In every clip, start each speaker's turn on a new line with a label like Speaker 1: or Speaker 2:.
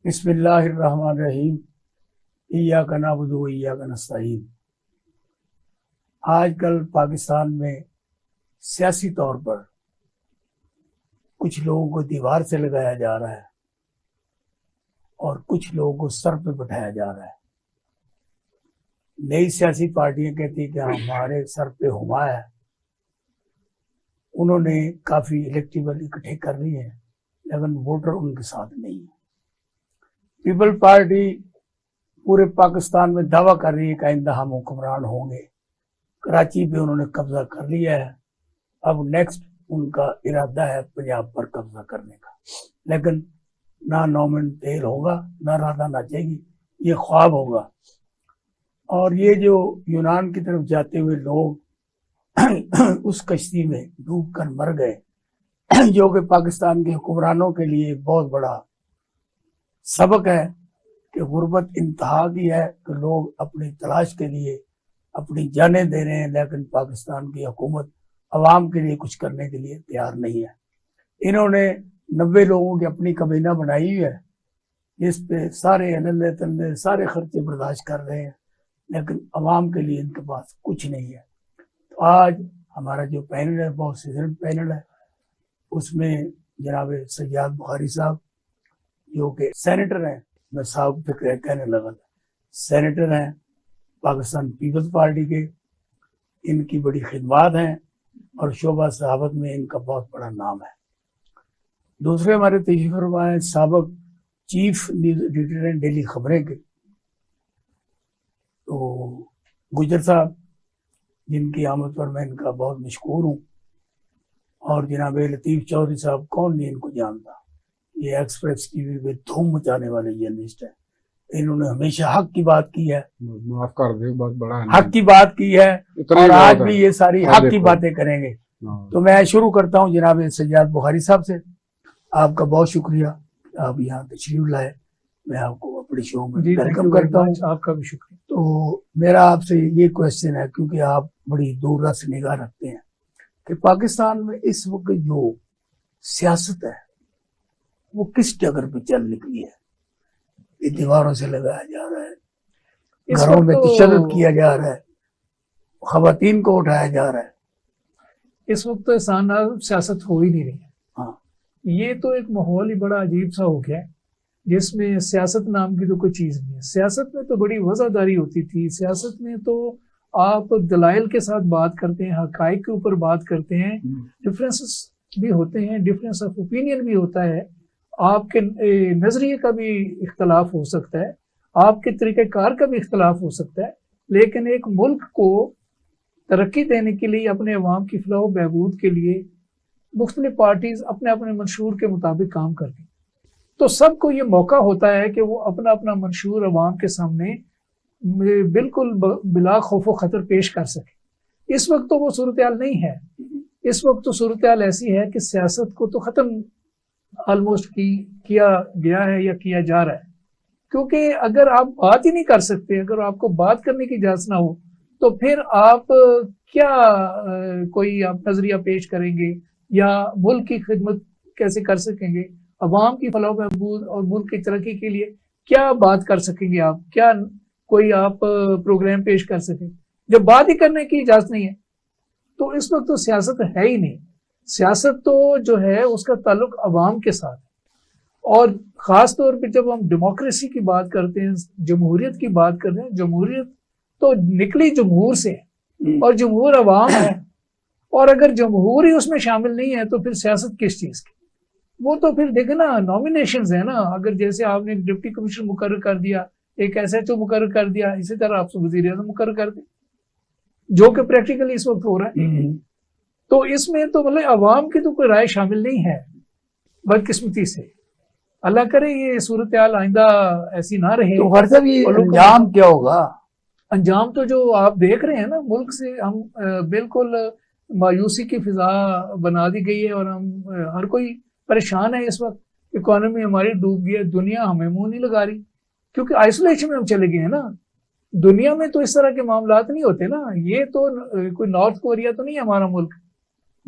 Speaker 1: بسم اللہ الرحمن الرحیم ایاک نعبد و ایاک نستعین۔ آج کل پاکستان میں سیاسی طور پر کچھ لوگوں کو دیوار سے لگایا جا رہا ہے اور کچھ لوگوں کو سر پہ بٹھایا جا رہا ہے۔ نئی سیاسی پارٹیاں کہتی ہیں کہ ہمارے سر پہ ہما ہے، انہوں نے کافی الیکٹیبل اکٹھے کر لی ہیں لیکن ووٹر ان کے ساتھ نہیں ہے۔ پیپل پارٹی پورے پاکستان میں دعویٰ کر رہی ہے کہ آئندہ ہم حکمران ہوں گے۔ کراچی پہ انہوں نے قبضہ کر لیا ہے، اب نیکسٹ ان کا ارادہ ہے پنجاب پر قبضہ کرنے کا، لیکن نہ نومن تیل ہوگا نہ رادہ ناچے گی، یہ خواب ہوگا۔ اور یہ جو یونان کی طرف جاتے ہوئے لوگ اس کشتی میں ڈوب کر مر گئے، جو کہ پاکستان کے حکمرانوں کے لیے بہت بڑا سبق ہے کہ غربت انتہا کی ہے کہ لوگ اپنی تلاش کے لیے اپنی جانیں دے رہے ہیں، لیکن پاکستان کی حکومت عوام کے لیے کچھ کرنے کے لیے تیار نہیں ہے۔ انہوں نے 90 لوگوں کی اپنی کابینہ بنائی ہوئی ہے جس پہ سارے اللہ تلے سارے خرچے برداشت کر رہے ہیں، لیکن عوام کے لیے ان کے پاس کچھ نہیں ہے۔ تو آج ہمارا جو پینل ہے بہت سیزنڈ پینل ہے، اس میں جناب سجاد بخاری صاحب جو کہ سینیٹر ہیں، میں صاحب پہ کہنے لگا تھا، سینیٹر ہیں پاکستان پیپلز پارٹی کے، ان کی بڑی خدمات ہیں اور شعبہ صحافت میں ان کا بہت بڑا نام ہے۔ دوسرے ہمارے تشریف فرما ہیں سابق چیف نیوز ایڈیٹر ہیں ڈیلی خبریں کے، تو گجر صاحب، جن کی آمد پر میں ان کا بہت مشکور ہوں، اور جناب لطیف چودھری صاحب، کون نہیں ان کو جانتا، یہ ایکسپریس ٹی وی پہ دھوم مچانے والے جرنلسٹ ہیں۔ انہوں نے ہمیشہ حق کی بات کی ہے،
Speaker 2: معاف کر دے، بہت بڑا
Speaker 1: حق کی بات کی ہے اور آج بھی یہ ساری حق کی باتیں کریں گے۔ تو میں شروع کرتا ہوں جناب سجاد بخاری صاحب سے۔ آپ کا بہت شکریہ، آپ یہاں تشریف لائے، میں آپ کو اپنے شو میں ویلکم کرتا ہوں۔
Speaker 3: آپ کا بھی شکریہ۔
Speaker 1: تو میرا آپ سے یہ کوشچن ہے، کیونکہ آپ بڑی دور رس نگاہ رکھتے ہیں، کہ پاکستان میں اس وقت جو سیاست ہے وہ کس ڈگر پہ چل نکلی ہے؟ یہ دیواروں سے لگایا جا رہا ہے، گھروں میں تشدد کیا جا رہا ہے، خواتین کو اٹھایا جا رہا ہے۔
Speaker 3: اس وقت تو احسان سیاست ہو ہی نہیں رہی ہے۔
Speaker 1: ہاں،
Speaker 3: یہ تو ایک ماحول ہی بڑا عجیب سا ہو گیا ہے جس میں سیاست نام کی تو کوئی چیز نہیں ہے۔ سیاست میں تو بڑی وفاداری ہوتی تھی، سیاست میں تو آپ دلائل کے ساتھ بات کرتے ہیں، حقائق کے اوپر بات کرتے ہیں، ڈفرینسز بھی ہوتے ہیں، ڈفرینس آف اوپینین بھی ہوتا ہے، آپ کے نظریے کا بھی اختلاف ہو سکتا ہے، آپ کے طریقہ کار کا بھی اختلاف ہو سکتا ہے، لیکن ایک ملک کو ترقی دینے کے لیے، اپنے عوام کی فلاح و بہبود کے لیے مختلف پارٹیز اپنے اپنے منشور کے مطابق کام کرتی ہیں۔ تو سب کو یہ موقع ہوتا ہے کہ وہ اپنا اپنا منشور عوام کے سامنے بالکل بلا خوف و خطر پیش کر سکے۔ اس وقت تو وہ صورتحال نہیں ہے۔ اس وقت تو صورتحال ایسی ہے کہ سیاست کو تو ختم آلموسٹ کیا گیا ہے یا کیا جا رہا ہے، کیونکہ اگر آپ بات ہی نہیں کر سکتے، اگر آپ کو بات کرنے کی اجازت نہ ہو تو پھر آپ کیا کوئی آپ نظریہ پیش کریں گے یا ملک کی خدمت کیسے کر سکیں گے؟ عوام کی فلاح و بہبود اور ملک کی ترقی کے لیے کیا بات کر سکیں گے آپ؟ کیا کوئی آپ پروگرام پیش کر سکیں جب بات ہی کرنے کی اجازت نہیں ہے؟ تو اس وقت تو سیاست ہے ہی نہیں۔ سیاست تو جو ہے اس کا تعلق عوام کے ساتھ ہے، اور خاص طور پہ جب ہم ڈیموکریسی کی بات کرتے ہیں، جمہوریت کی بات کرتے ہیں، جمہوریت تو نکلی جمہور سے ہے اور جمہور عوام ہے، اور اگر جمہور ہی اس میں شامل نہیں ہے تو پھر سیاست کس چیز کی؟ وہ تو پھر دیکھنا نامینیشنز ہیں نا، اگر جیسے آپ نے ڈپٹی کمشنر مقرر کر دیا، ایک ایس ایچ او مقرر کر دیا، اسی طرح آپ وزیر اعظم مقرر کر دیں، جو کہ پریکٹیکلی اس وقت ہو رہا ہے۔ تو اس میں تو مطلب عوام کی تو کوئی رائے شامل نہیں ہے، بدقسمتی سے۔ اللہ کرے یہ صورتحال آئندہ ایسی نہ رہے۔
Speaker 1: تو ہر صاحب یہ انجام کیا ہوگا؟
Speaker 3: انجام تو جو آپ دیکھ رہے ہیں نا، ملک سے ہم بالکل مایوسی کی فضا بنا دی گئی ہے، اور ہم ہر کوئی پریشان ہے اس وقت۔ اکانومی ہماری ڈوب گئی ہے، دنیا ہمیں منہ نہیں لگا رہی، کیونکہ آئسولیشن میں ہم چلے گئے ہیں نا۔ دنیا میں تو اس طرح کے معاملات نہیں ہوتے نا، یہ تو کوئی نارتھ کوریا تو نہیں ہے ہمارا ملک،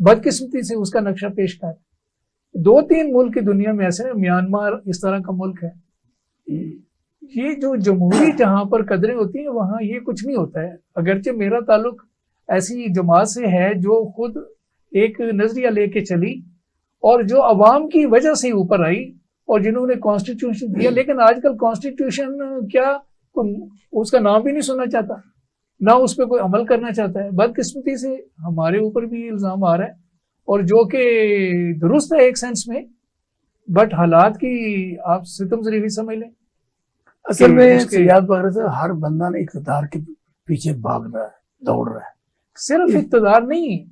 Speaker 3: بدقسمتی سے اس کا نقشہ پیش کر۔ 2-3 ملک کی دنیا میں ایسے ہیں، میانمار اس طرح کا ملک ہے، یہ جو جمہوری جہاں پر قدریں ہوتی ہیں وہاں یہ کچھ نہیں ہوتا ہے. اگرچہ میرا تعلق ایسی جماعت سے ہے جو خود ایک نظریہ لے کے چلی اور جو عوام کی وجہ سے اوپر آئی اور جنہوں نے کانسٹیٹیوشن دیا، لیکن آج کل کانسٹیٹیوشن کیا اس کا نام بھی نہیں سننا چاہتا، نہ اس پہ کوئی عمل کرنا چاہتا ہے. بدقسمتی سے ہمارے اوپر بھی الزام آ رہا ہے اور جو کہ درست ہے ایک سینس میں، بٹ حالات کی آپ ستم ظریفی سمجھ لیں.
Speaker 1: اصل میں سیاست وغیرہ سے ہر بندہ نے اقتدار کے پیچھے بھاگ رہا ہے، دوڑ رہا ہے.
Speaker 3: صرف اقتدار نہیں،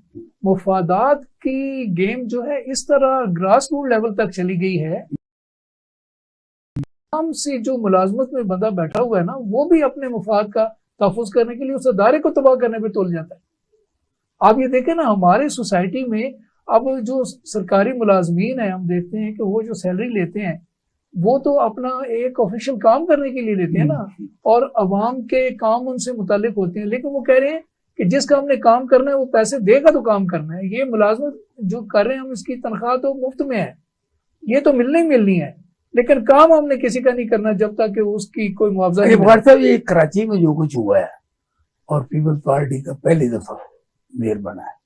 Speaker 3: مفادات کی گیم جو ہے اس طرح گراس روٹ لیول تک چلی گئی ہے. عام سے جو ملازمت میں بندہ بیٹھا ہوا ہے نا، وہ بھی اپنے مفاد کا تحفظ کرنے کے لیے اس ادارے کو تباہ کرنے پہ تول جاتا ہے. آپ یہ دیکھیں نا، ہمارے سوسائٹی میں اب جو سرکاری ملازمین ہیں ہم دیکھتے ہیں کہ وہ جو سیلری لیتے ہیں وہ تو اپنا ایک آفیشیل کام کرنے کے لیے لیتے ہیں نا، اور عوام کے کام ان سے متعلق ہوتے ہیں، لیکن وہ کہہ رہے ہیں کہ جس کا ہم نے کام کرنا ہے وہ پیسے دے گا تو کام کرنا ہے. یہ ملازمت جو کر رہے ہیں ہم، اس کی تنخواہ تو مفت میں ہے، یہ تو ملنی ہے، لیکن کام ہم نے کسی کا نہیں کرنا جب تک کہ اس کی کوئی معاوضہ نہیں ملے.
Speaker 1: صاحب یہ کراچی میں جو کچھ ہوا ہے اور پیپل پارٹی کا پہلی دفعہ میئر بنا ہے،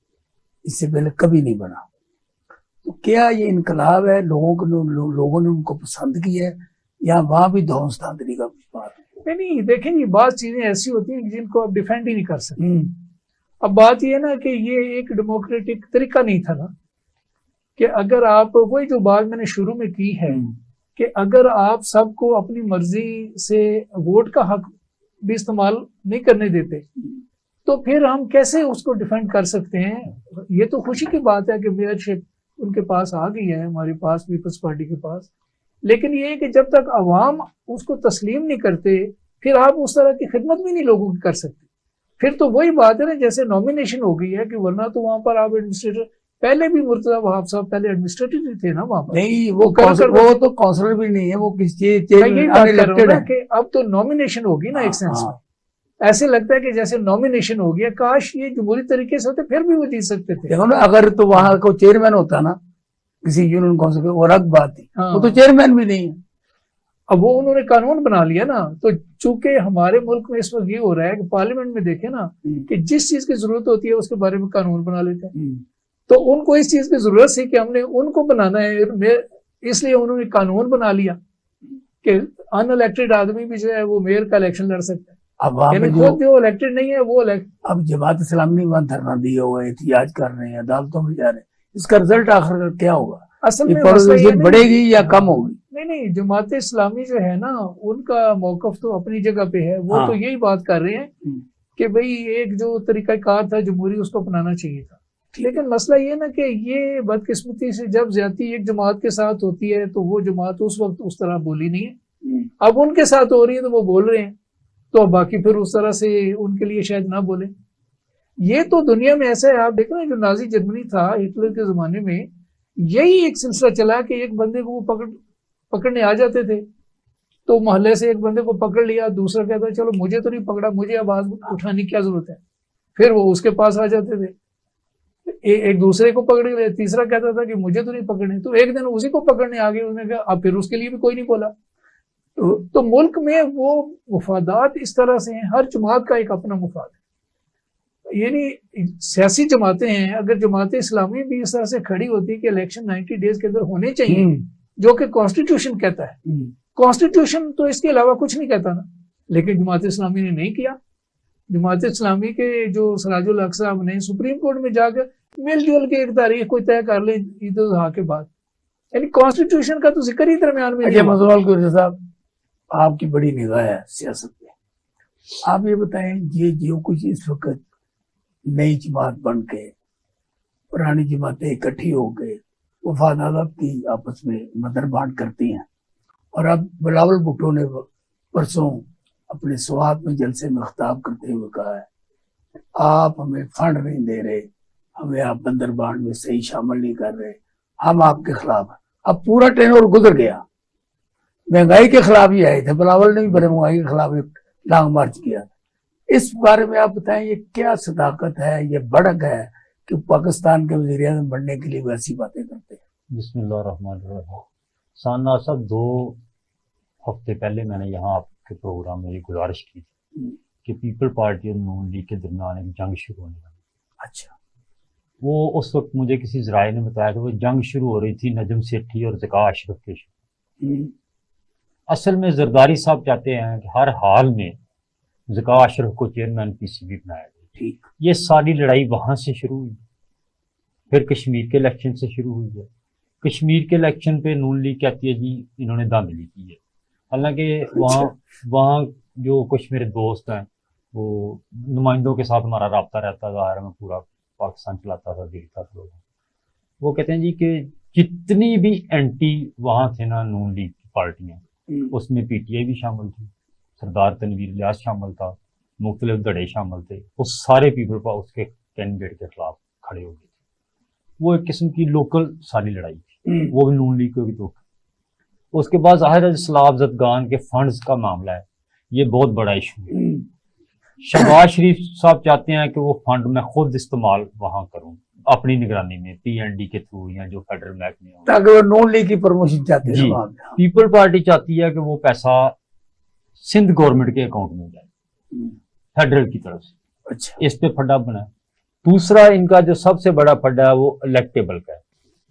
Speaker 1: اس سے پہلے کبھی نہیں بنا، تو کیا یہ انقلاب ہے؟ لوگوں نے ان کو پسند کیا ہے یا وہاں بھی دھونس دھاندلی کا کچھ بات ہے؟
Speaker 3: نہیں دیکھیں جی، بعض چیزیں ایسی ہوتی ہیں جن کو آپ ڈیفینڈ ہی نہیں کر سکتے. اب بات یہ ہے نا کہ یہ ایک ڈیموکریٹک طریقہ نہیں تھا نا، کہ اگر آپ وہی جو بات میں نے شروع میں کی ہے کہ اگر آپ سب کو اپنی مرضی سے ووٹ کا حق بھی استعمال نہیں کرنے دیتے تو پھر ہم کیسے اس کو ڈیفینڈ کر سکتے ہیں؟ یہ تو خوشی کی بات ہے کہ میئر شپ ان کے پاس آ گئی ہے، ہمارے پاس پیپلز پارٹی کے پاس، لیکن یہ ہے کہ جب تک عوام اس کو تسلیم نہیں کرتے پھر آپ اس طرح کی خدمت بھی نہیں لوگوں کی کر سکتے. پھر تو وہی بات ہے نا، جیسے نامینیشن ہو گئی ہے کہ ورنہ تو وہاں پر آپ ایڈمنسٹریٹر، پہلے بھی مرتضیٰ وہاب صاحب پہلے ایڈمنسٹریٹر تھے نا وہاں پر.
Speaker 1: نہیں، وہ تو کونسلر بھی نہیں ہے، وہ کسی
Speaker 3: کہ اب تو نامینیشن ہوگی نا ایک سینس میں. ایسے لگتا ہے کہ جیسے نامینیشن ہو گیا، کاش یہ جمہوری طریقے سے ہوتے پھر بھی وہ جیت سکتے تھے.
Speaker 1: اگر تو وہاں کو چیئرمین ہوتا نا کسی یونین کونسل کے، وہ الگ بات تھی، وہ تو چیئرمین بھی نہیں ہے.
Speaker 3: اب وہ انہوں نے قانون بنا لیا نا، تو چونکہ ہمارے ملک میں اس وقت یہ ہو رہا ہے کہ پارلیمنٹ میں دیکھیں نا کہ جس چیز کی ضرورت ہوتی ہے اس کے بارے میں قانون بنا لیتے ہیں. تو ان کو اس چیز کی ضرورت سی کہ ہم نے ان کو بنانا ہے، اس لیے انہوں نے قانون بنا لیا کہ ان الیکٹڈ آدمی بھی جو ہے وہ میئر کا الیکشن لڑ سکتا ہے. یعنی خود جو الیکٹڈ نہیں ہے وہ
Speaker 1: اب جماعت اسلامی نے وہاں دھرنا دیا ہوا ہے، احتجاج کر رہے ہیں، عدالتوں میں جا رہے ہیں، اس کا رزلٹ آخر کیا ہوگا؟
Speaker 3: اصل میں
Speaker 1: بڑھے گی یا کم ہوگی؟
Speaker 3: نہیں، جماعت اسلامی جو ہے نا ان کا موقف تو اپنی جگہ پہ ہے. وہ تو یہی بات کر رہے ہیں کہ بھئی ایک جو طریقہ کار تھا جمہوری اس کو اپنانا چاہیے تھا. لیکن مسئلہ یہ نا کہ یہ بدقسمتی سے جب زیادتی ایک جماعت کے ساتھ ہوتی ہے تو وہ جماعت اس وقت اس طرح بولی نہیں ہے، اب ان کے ساتھ ہو رہی ہے تو وہ بول رہے ہیں، تو باقی پھر اس طرح سے ان کے لیے شاید نہ بولیں. یہ تو دنیا میں ایسا ہے، آپ دیکھیں جو نازی جرمنی تھا ہٹلر کے زمانے میں، یہی ایک سلسلہ چلا کہ ایک بندے کو وہ پکڑنے آ جاتے تھے تو محلے سے ایک بندے کو پکڑ لیا، دوسرا کہتا ہے چلو مجھے تو نہیں پکڑا، مجھے آواز اٹھانے کی کیا ضرورت ہے، پھر وہ اس کے پاس آ جاتے تھے. ایک دوسرے کو پکڑ لیا، تیسرا کہتا تھا کہ مجھے تو نہیں پکڑنے، تو ایک دن اسی کو پکڑنے آ گئے، انہوں نے کہا اب پھر اس کے لیے بھی کوئی نہیں بولا. تو ملک میں وہ مفادات اس طرح سے ہیں، ہر جماعت کا ایک اپنا مفاد ہے. یعنی سیاسی جماعتیں ہیں، اگر جماعت اسلامی بھی اس طرح سے کھڑی ہوتی کہ الیکشن 90 ڈیز کے اندر ہونے چاہیے جو کہ کانسٹیٹیوشن کہتا ہے، کانسٹیٹیوشن تو اس کے علاوہ کچھ نہیں کہتا نا، لیکن جماعت اسلامی نے نہیں کیا. جماعت اسلامی کے جو سراج الحق صاحب نے سپریم کورٹ میں جا کر مل جل کے ایک تاریخ کوئی طے کر لیں عید الاضحیٰ کے بعد، یعنی کانسٹیٹیوشن کا تو ذکر ہی درمیان میں
Speaker 1: نہیں. صاحب آپ کی بڑی نگاہ ہے سیاست میں، آپ یہ بتائیں یہ جو کچھ اس وقت نئی جماعت بن کے پرانی جماعتیں اکٹھی ہو کے وفادات کی آپس میں مدر بانٹ کرتی ہیں، اور اب بلاول بھٹو نے پرسوں اپنے سوات میں جلسے میں خطاب کرتے ہوئے کہا ہے آپ ہمیں فنڈ نہیں دے رہے، ہمیں آپ بندر بانٹ میں صحیح شامل نہیں کر رہے، ہم آپ کے خلاف ہیں. اب پورا ٹینور گزر گیا، مہنگائی کے خلاف ہی آئے تھے، بلاول نے بھی بڑے مہنگائی کے خلاف ایک لانگ مارچ کیا. اس بارے میں آپ بتائیں یہ کیا صداقت ہے، یہ بڑک ہے کہ پاکستان کے وزیر اعظم بننے کے لیے ویسی باتیں کرتے ہیں؟
Speaker 4: بسم اللہ الرحمن الرحیم. ساننا صاحب، دو ہفتے پہلے میں نے یہاں آپ کے پروگرام میں یہ گزارش کی تھی کہ پیپل پارٹی اور نون لیگ کے درمیان ایک جنگ شروع ہونے والی.
Speaker 1: اچھا.
Speaker 4: وہ اس وقت مجھے کسی ذرائع نے بتایا کہ وہ جنگ شروع ہو رہی تھی نجم سیٹھی اور ذکا اشرف کے شروع. اصل میں زرداری صاحب چاہتے ہیں کہ ہر حال میں ذکا اشرف کو چیئرمین پی سی بی بنایا جائے.
Speaker 1: ٹھیک.
Speaker 4: یہ ساری لڑائی وہاں سے شروع ہوئی، پھر کشمیر کے الیکشن سے شروع ہوئی ہے. کشمیر کے الیکشن پہ نون لیگ کہتی ہے جی انہوں نے دھاندلی کی ہے. حالانکہ وہاں جو کچھ میرے دوست ہیں وہ نمائندوں کے ساتھ ہمارا رابطہ رہتا تھا، میں پورا پاکستان چلاتا تھا، دیکھتا تھا لوگوں. وہ کہتے ہیں جی کہ جتنی بھی اینٹی وہاں تھے نا نون لیگ کی پارٹیاں، اس میں پی ٹی آئی بھی شامل تھی، سردار تنویر الیاس شامل تھا، مختلف دھڑے شامل تھے. وہ سارے پیپل پر اس کے کینڈیڈیٹ کے خلاف کھڑے ہو گئے تھے. وہ ایک قسم کی لوکل ساری لڑائی تھی، وہ بھی نون لیگ کو بھی تو. اس کے بعد ظاہر ہے اسلام زدگان کے فنڈز کا معاملہ ہے، یہ بہت بڑا ایشو ہے. شہباز شریف صاحب چاہتے ہیں کہ وہ فنڈ میں خود استعمال وہاں کروں اپنی نگرانی میں، پی این ڈی کے تھرو یا جو فیڈرل محکمے ہوں،
Speaker 1: تاکہ وہ نون لیگ کی پروموشن چاہتے ہیں.
Speaker 4: جی. پیپل پارٹی چاہتی ہے کہ وہ پیسہ سندھ گورنمنٹ کے اکاؤنٹ میں جائے فیڈرل کی طرف سے.
Speaker 1: اچھا.
Speaker 4: اس پہ پھڈا بنا ہے. دوسرا ان کا جو سب سے بڑا پھڈا ہے وہ الیکٹیبل کا ہے.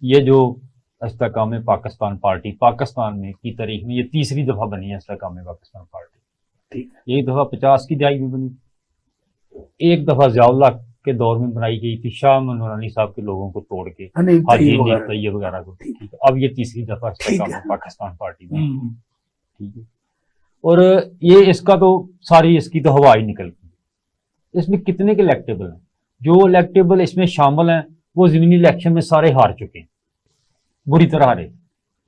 Speaker 4: یہ جو استحکام پاکستان پارٹی پاکستان میں کی تاریخ میں یہ تیسری دفعہ بنی ہے استحکام پاکستان پارٹی.
Speaker 1: ٹھیک.
Speaker 4: ایک دفعہ 50 کی دہائی میں بنی، ایک دفعہ ضیاء اللہ کے دور میں بنائی گئی تھی شاہ نورانی صاحب کے لوگوں کو توڑ کے، حاجی نیک طیب وغیرہ کو. اب یہ تیسری دفعہ استحکام پاکستان پارٹی میں. ٹھیک ہے. اور یہ اس کا تو ساری اس کی تو ہوا ہی نکل گئی. اس میں کتنے کے الیکٹیبل ہیں؟ جو الیکٹیبل اس میں شامل ہیں وہ ضمنی الیکشن میں سارے ہار چکے ہیں، بری طرح ہارے.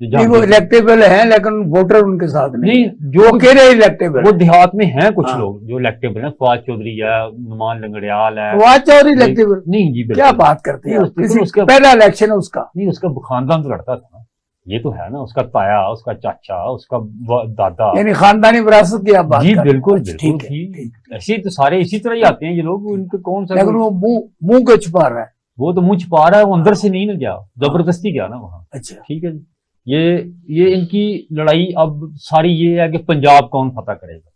Speaker 1: وہ الیکٹیبل ہیں لیکن ووٹر ان کے ساتھ نہیں.
Speaker 4: جو
Speaker 1: کہہ رہے الیکٹیبل
Speaker 4: وہ دیہات میں ہیں کچھ لوگ جو الیکٹیبل ہیں. فواد چودھری ہے، نعمان لنگڑیال ہے.
Speaker 1: فواد چودھری الیکٹیبل
Speaker 4: نہیں جی،
Speaker 1: کیا بات کرتے ہیں؟ پہلا الیکشن اس کا
Speaker 4: نہیں، اس کا خاندان تو لڑتا تھا. یہ تو ہے نا، اس کا تایا، اس کا چاچا، اس کا دادا،
Speaker 1: یعنی خاندانی وراثت کی آپ بات
Speaker 4: جی
Speaker 1: کر رہے ہیں.
Speaker 4: بالکل
Speaker 1: ٹھیک
Speaker 4: بالکل.
Speaker 1: ہے.
Speaker 4: ایسے تو سارے اسی طرح ہی آتے ہیں یہ لوگ. ان کے کون سا
Speaker 1: لیکن وہ منہ کو چھپا رہا ہے.
Speaker 4: وہ تو منہ چھپا رہا ہے، وہ اندر سے نہیں نہ گیا، زبردستی گیا نا وہاں.
Speaker 1: اچھا.
Speaker 4: ٹھیک ہے جی. یہ ان کی لڑائی اب ساری یہ ہے کہ پنجاب کون فتح کرے گا.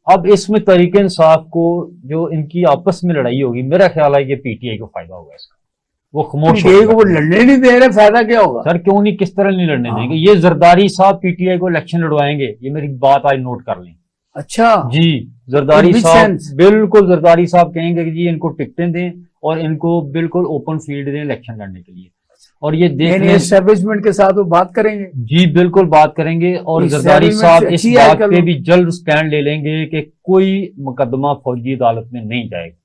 Speaker 4: اب اس میں تحریک انصاف کو جو ان کی آپس میں لڑائی ہوگی، میرا خیال ہے کہ پی ٹی آئی کو فائدہ ہوگا اس کا. وہ خاموش
Speaker 1: وہ لڑنے نہیں دے رہے، فائدہ کیا ہوگا؟
Speaker 4: سر کیوں نہیں، کس طرح نہیں لڑنے دیں گے؟ یہ زرداری صاحب پی ٹی آئی کو الیکشن لڑوائیں گے، یہ میری بات آج نوٹ کر لیں.
Speaker 1: اچھا
Speaker 4: جی. زرداری صاحب بالکل، زرداری صاحب کہیں گے کہ جی ان کو ٹکٹیں دیں اور ان کو بالکل اوپن فیلڈ دیں الیکشن لڑنے کے لیے. اور یہ دیکھیں
Speaker 1: اسٹیبلشمنٹ کے ساتھ وہ بات کریں گے.
Speaker 4: جی بالکل بات کریں گے. اور زرداری صاحب اس بات پہ بھی جلد سٹینڈ لے لیں گے کہ کوئی مقدمہ فوجی عدالت میں نہیں جائے گا.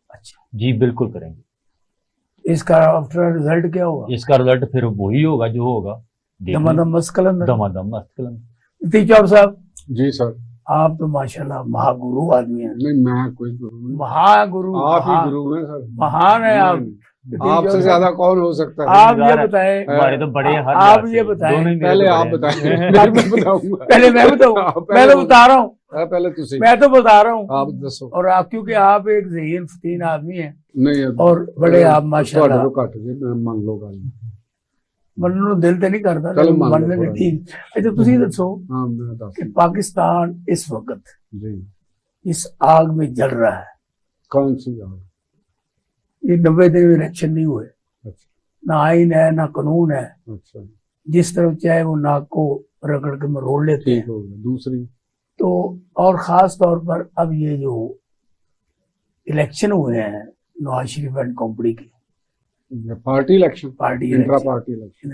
Speaker 1: اچھا.
Speaker 4: جی بالکل کریں گے.
Speaker 1: اس کا آفٹر رزلٹ کیا ہوگا؟
Speaker 4: اس کا رزلٹ پھر وہی ہوگا جو ہوگا.
Speaker 1: دمادم مسکلند.
Speaker 4: دمادم مسکلند.
Speaker 1: نتیش چور صاحب
Speaker 2: جی سر.
Speaker 1: آپ تو ماشاءاللہ مہا گرو آدمی ہیں.
Speaker 2: نہیں میں کوئی گرو نہیں،
Speaker 1: مہا گرو.
Speaker 2: آپ ہی گرو ہیں سر.
Speaker 1: مہان ہیں آپ.
Speaker 2: آپ سے زیادہ کون ہو سکتا ہے؟
Speaker 1: آپ یہ بتائیں.
Speaker 4: ہمارے تو بڑے.
Speaker 1: آپ یہ بتائیں.
Speaker 2: پہلے آپ بتائیں. پھر میں بتاؤں گا.
Speaker 1: پہلے میں بتاؤں. پہلے بتا رہا ہوں.
Speaker 2: پہلے تسی.
Speaker 1: میں تو بتا رہا ہوں.
Speaker 2: آپ دسو.
Speaker 1: اور آپ کیونکہ آپ ایک ذہین فتین آدمی ہیں.
Speaker 2: نہیں
Speaker 1: اور بڑے آپ ماشاءاللہ.
Speaker 2: کٹ جی مان لو گل.
Speaker 1: منو دل تے نہیں کرتا. مننے میں ٹھیک. اچھا تسی دسو کہ پاکستان اس وقت
Speaker 2: جی
Speaker 1: اس آگ میں جل رہا ہے.
Speaker 2: کون سی آگ؟
Speaker 1: یہ 90 دن الیکشن نہیں ہوئے. نہ آئین ہے نہ قانون ہے.
Speaker 2: اچھا.
Speaker 1: جس طرف چاہے وہ ناک کو رگڑ کے مروڑ لیتے ہیں.
Speaker 2: دوسری
Speaker 1: تو اور خاص طور پر اب یہ جو الیکشن ہوئے ہیں نواز شریف اینڈ کمپنی کی
Speaker 2: party election,
Speaker 1: party
Speaker 2: intra party election,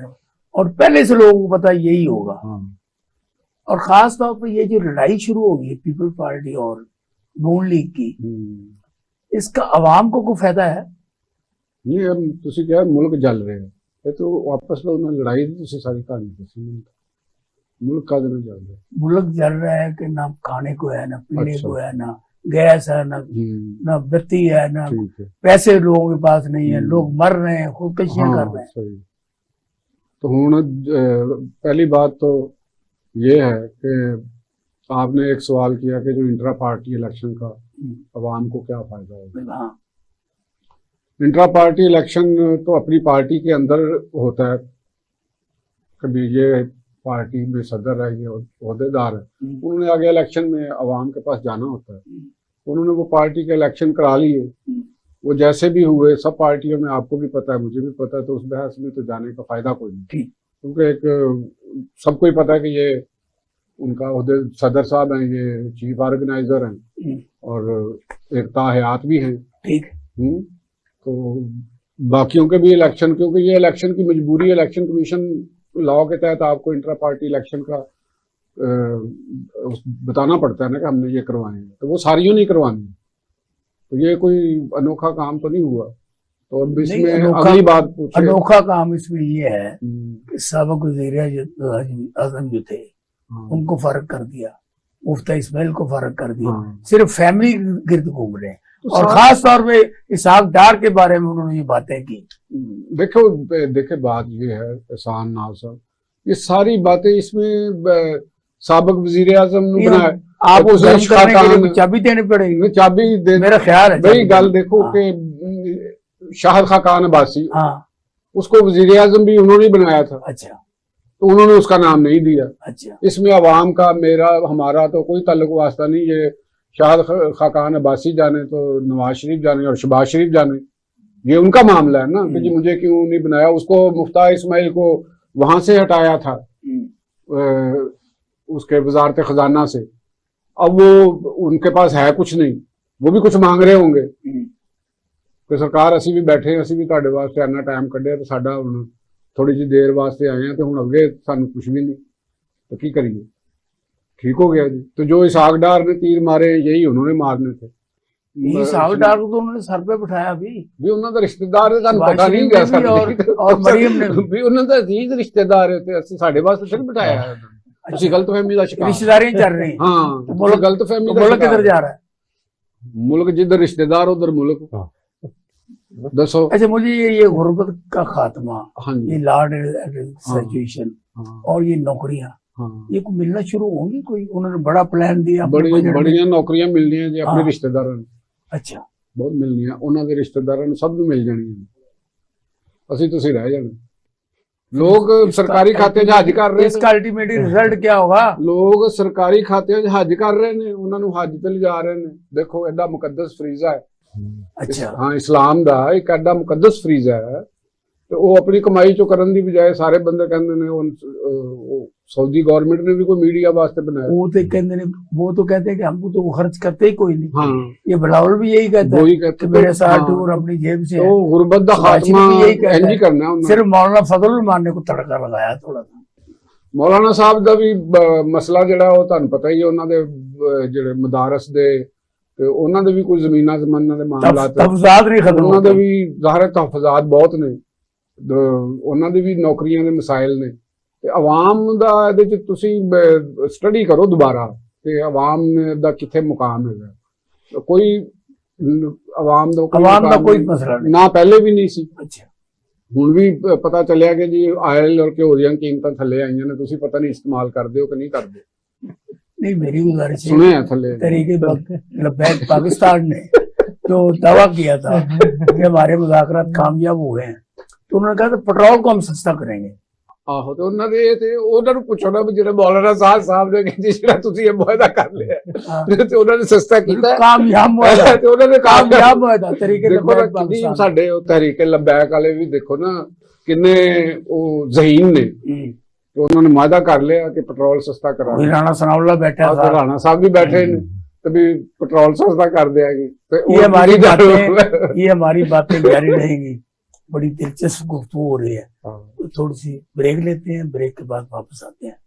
Speaker 1: اور پہلے سے لوگوں کو پتا یہی ہوگا.
Speaker 2: ہاں. اور
Speaker 1: خاص طور پر یہ جو لڑائی شروع ہوگی ہے پیپل پارٹی اور نون لیگ کی، اس کا عوام کو کوئی فائدہ ہے؟
Speaker 2: نہیں تسی کیا ملک جل رہے ہیں. یہ تو آپس میں انہوں لڑائی دی تسی ساری کہانی دسی. ملک کا دن جل رہا ہے.
Speaker 1: ملک جل رہا ہے کہ نہ کھانے کو ہے، نہ پینے کو ہے، نہ گیس ہے، نہ بتی ہے، نہ پیسے لوگوں کے پاس نہیں ہے. لوگ مر رہے ہیں، خودکشیاں کر رہے ہیں.
Speaker 2: تو ہوں پہلی بات تو یہ ہے کہ آپ نے ایک سوال کیا کہ جو انٹرا پارٹی الیکشن کا عوام کو کیا فائدہ ہوگا.
Speaker 1: ہاں.
Speaker 2: انٹرا پارٹی الیکشن تو اپنی پارٹی کے اندر ہوتا ہے. کبھی یہ पार्टी में सदर है, ये ओहदेदार है, उन्होंने आगे इलेक्शन में आवाम के पास जाना होता है, उन्होंने वो पार्टी के इलेक्शन करा लिए, वो जैसे भी हुए सब पार्टियों में, आपको भी पता है मुझे भी पता है, तो उस बहस में तो जाने का फायदा कोई नहीं, क्योंकि एक सबको ही पता है कि ये उनका ओहदे सदर साहब हैं, ये चीफ ऑर्गेनाइजर हैं और एक ताहयात भी हैं।
Speaker 1: ठीक।
Speaker 2: तो बाकियों के भी इलेक्शन, क्योंकि ये इलेक्शन की मजबूरी है, इलेक्शन कमीशन लॉ के तहत आपको इंट्रा पार्टी इलेक्शन का बताना पड़ता है ना कि हमने ये करवाए हैं, तो वो सारियों नहीं करवानी, तो ये कोई अनोखा काम तो नहीं हुआ। तो अब इसमें अगली बात पूछे,
Speaker 1: अनोखा काम इसमें ये है कि साबिक वज़ीर आज़म जो थे उनको फर्क कर दिया, मुफ्ती इस्माइल को फर्क कर दिया, सिर्फ फैमिली गिर्द घूम रहे हैं, और खास तौर पे इसहाक डार के बारे में उन्होंने ये बातें की।
Speaker 2: देखो बात ये है एहसान नाज साहब, ये सारी बातें इसमें साबिक वजीर आजम ने बनाया,
Speaker 1: आप उस करने के लिए चाबी देनी पड़ेगी,
Speaker 2: चाबी दे,
Speaker 1: मेरा ख्याल है
Speaker 2: वही गल देखो कि शाहिद खाकान अब्बासी, उसको वजीर आजम भी उन्होंने बनाया था।
Speaker 1: अच्छा।
Speaker 2: तो उन्होंने उसका नाम नहीं दिया।
Speaker 1: अच्छा।
Speaker 2: इसमें अवाम का मेरा हमारा तो कोई ताल्लुक वास्ता नहीं, ये शाहिद खाकान अब्बासी जाने तो नवाज शरीफ जाने और शहबाज शरीफ जाने, ये उनका मामला है ना कि जी मुझे क्यों नहीं बनाया। उसको मुफ्ती इस्माइल को वहां से हटाया था उसके वजारत खजाना से, अब वो उनके पास है कुछ नहीं, वो भी कुछ मांग रहे होंगे कि सरकार असी भी बैठे, असी भी तुहाडे वास्ते इन्ना टाइम कढ़िया ते साडा हुण थोड़ी जी देर वास्ते आए हैं तो हुण अगे सानू कुछ भी नहीं, तो की करिए। ठीक हो गया जी। तो जो इसहाक डार ने तीर मारे यही उन्होंने मारने थे।
Speaker 1: इसहाक डार को तो उन्होंने सर पे बिठाया भी
Speaker 2: उन्होंने रिश्तेदार पता नहीं गया सर
Speaker 1: और मरियम ने
Speaker 2: भी उन्होंने अजीज रिश्तेदार थे, असि साडे वास्ते सिर्फ बिठाया है। उसी गलतफहमी का शिकार,
Speaker 1: रिश्तेदारियां चल रही हैं।
Speaker 2: हाँ, तो मुल्क गलतफहमी,
Speaker 1: मुल्क किधर जा रहा है?
Speaker 2: मुल्क जिधर रिश्तेदार उधर मुल्क। दसो।
Speaker 1: अच्छा, मुझे ये गुर्बत का खात्मा,
Speaker 2: हाँ,
Speaker 1: ये लॉर्ड सिचुएशन और ये नौकरियां, ये को मिलना शुरू होंगी? कोई उन्होंने बड़ा प्लान दिया?
Speaker 2: बड़ियां नौकरियां मिलनी है जी अपने रिश्तेदारों ने।
Speaker 1: अच्छा,
Speaker 2: बहुत मिलनी है उन्होंने रिश्तेदारों ने, सब मिल जानी है, असि तुसी रह जाने। लोग सरकारी खाते हज कर रहे हैं,
Speaker 1: इसका अल्टीमेट रिजल्ट क्या होगा?
Speaker 2: लोग सरकारी खाते हज कर रहे हैं, उन्होंने हज ते जा रहे हैं। देखो एडा मुकद्दस फरीजा है।
Speaker 1: अच्छा।
Speaker 2: हाँ, इस्लाम दा एक एडा मुकद्दस फरीजा है, तो वो अपनी कमाई चो करन दी बजाय सारे बंदे कहंदे ने सऊदी गवर्नमेंट ने भी कोई मीडिया वास्ते बनाया,
Speaker 1: वो तो कहते ने, वो तो कहते हैं कि हमको तो वो खर्च करते ही कोई नहीं।
Speaker 2: हाँ,
Speaker 1: ये बिलावल भी यही कहता है कि मेरे साथ और अपनी जेब से,
Speaker 2: तो गुरबत दा खात्मा यही करना है।
Speaker 1: सिर्फ मौलाना फजल रहमान ने को तड़का लगाया थोड़ा सा।
Speaker 2: मौलाना साहब दा भी मसला जिहड़ा वो तुहानू पता ही है, उन्हां दे जिहड़े मदारस दे ਤੇ ਉਹਨਾਂ ਦੇ ਵੀ ਕੋਈ ਜ਼ਮੀਨਾਂ ਜ਼ਮਾਨਾਂ ਦੇ ਮਾਮਲਾ
Speaker 1: ਤਹਫਜ਼ਾਤ ਨਹੀਂ ਖਤਮ,
Speaker 2: ਉਹਨਾਂ ਦੇ ਵੀ ਜ਼ਾਹਰ ਤਹਫਜ਼ਾਤ ਬਹੁਤ ਨੇ, ਉਹਨਾਂ ਦੇ ਵੀ ਨੌਕਰੀਆਂ ਦੇ ਮਸਾਇਲ ਨੇ। ਤੇ ਆਵਾਮ ਦਾ ਇਹਦੇ ਚ ਤੁਸੀਂ ਸਟੱਡੀ ਕਰੋ ਦੁਬਾਰਾ ਤੇ ਆਵਾਮ ਦਾ ਕਿੱਥੇ ਮੁਕਾਮ ਹੈਗਾ। ਕੋਈ ਆਵਾਮ ਦਾ
Speaker 1: ਕੋਈ ਮਸਲਾ ਨਹੀਂ,
Speaker 2: ਨਾ ਪਹਿਲੇ ਵੀ ਨਹੀਂ ਸੀ।
Speaker 1: ਅੱਛਾ,
Speaker 2: ਹੁਣ ਵੀ ਪਤਾ ਚੱਲਿਆ ਕਿ ਜੀ ਆਇਲ ਔਰ ਘਿਓ ਦੀਆਂ ਕੀਮਤਾਂ ਥੱਲੇ ਆਈਆਂ ਨੇ, ਤੁਸੀਂ ਪਤਾ ਨਹੀਂ ਇਸਤੇਮਾਲ ਕਰਦੇ ਹੋ ਕਿ नहीं करते।
Speaker 1: नहीं, मेरी गुजारिश
Speaker 2: सुने हैं थले
Speaker 1: तरीके लबैक पाकिस्तान ने जो दावा किया था कि हमारे मुज़ाकरात कामयाब हुए हैं, तो उन्होंने कहा था पेट्रोल को हम सस्ता करेंगे।
Speaker 2: ਆਹੋ, ਤੇ ਉਹਨਾਂ ਦੇ ਤੇ ਉਹਨਾਂ ਨੂੰ ਪੁੱਛੋ ਨਾ ਜਿਹੜੇ ਮੌਲਾਨਾ ਸਾਹਿਬ ਨੇ ਕਿ ਜਿਹੜਾ ਤੁਸੀਂ ਇਹ ਮੁਆਹਦਾ ਕਰ ਲਿਆ ਤੇ ਉਹਨਾਂ ਨੇ ਸਸਤਾ ਕੀਤਾ,
Speaker 1: ਕਾਮਯਾਬ ਮੁਆਹਦਾ,
Speaker 2: ਤੇ ਉਹਨਾਂ ਨੇ
Speaker 1: ਕਾਮਯਾਬ ਮੁਆਹਦਾ ਤਰੀਕੇ
Speaker 2: ਲਬੈਕ ਪਾਕਿਸਤਾਨ। ਸਾਡੇ ਉਹ ਤਰੀਕੇ ਲਬੈਕ ਵਾਲੇ ਵੀ ਦੇਖੋ ਨਾ ਕਿੰਨੇ ਉਹ ਜ਼ਹੀਨ ਨੇ, तो उन्होंने वादा कर लिया कि पेट्रोल सस्ता करा।
Speaker 1: राणा सनाउल्लाह बैठा था,
Speaker 2: राणा साहब भी बैठे ने, तभी पेट्रोल सस्ता कर देगी। तो
Speaker 1: ये हमारी बातें जारी रहेंगी। बड़ी दिलचस्प गुफ्तगू हो रही है, तो थोड़ी सी ब्रेक लेते हैं, ब्रेक के बाद वापस आते हैं।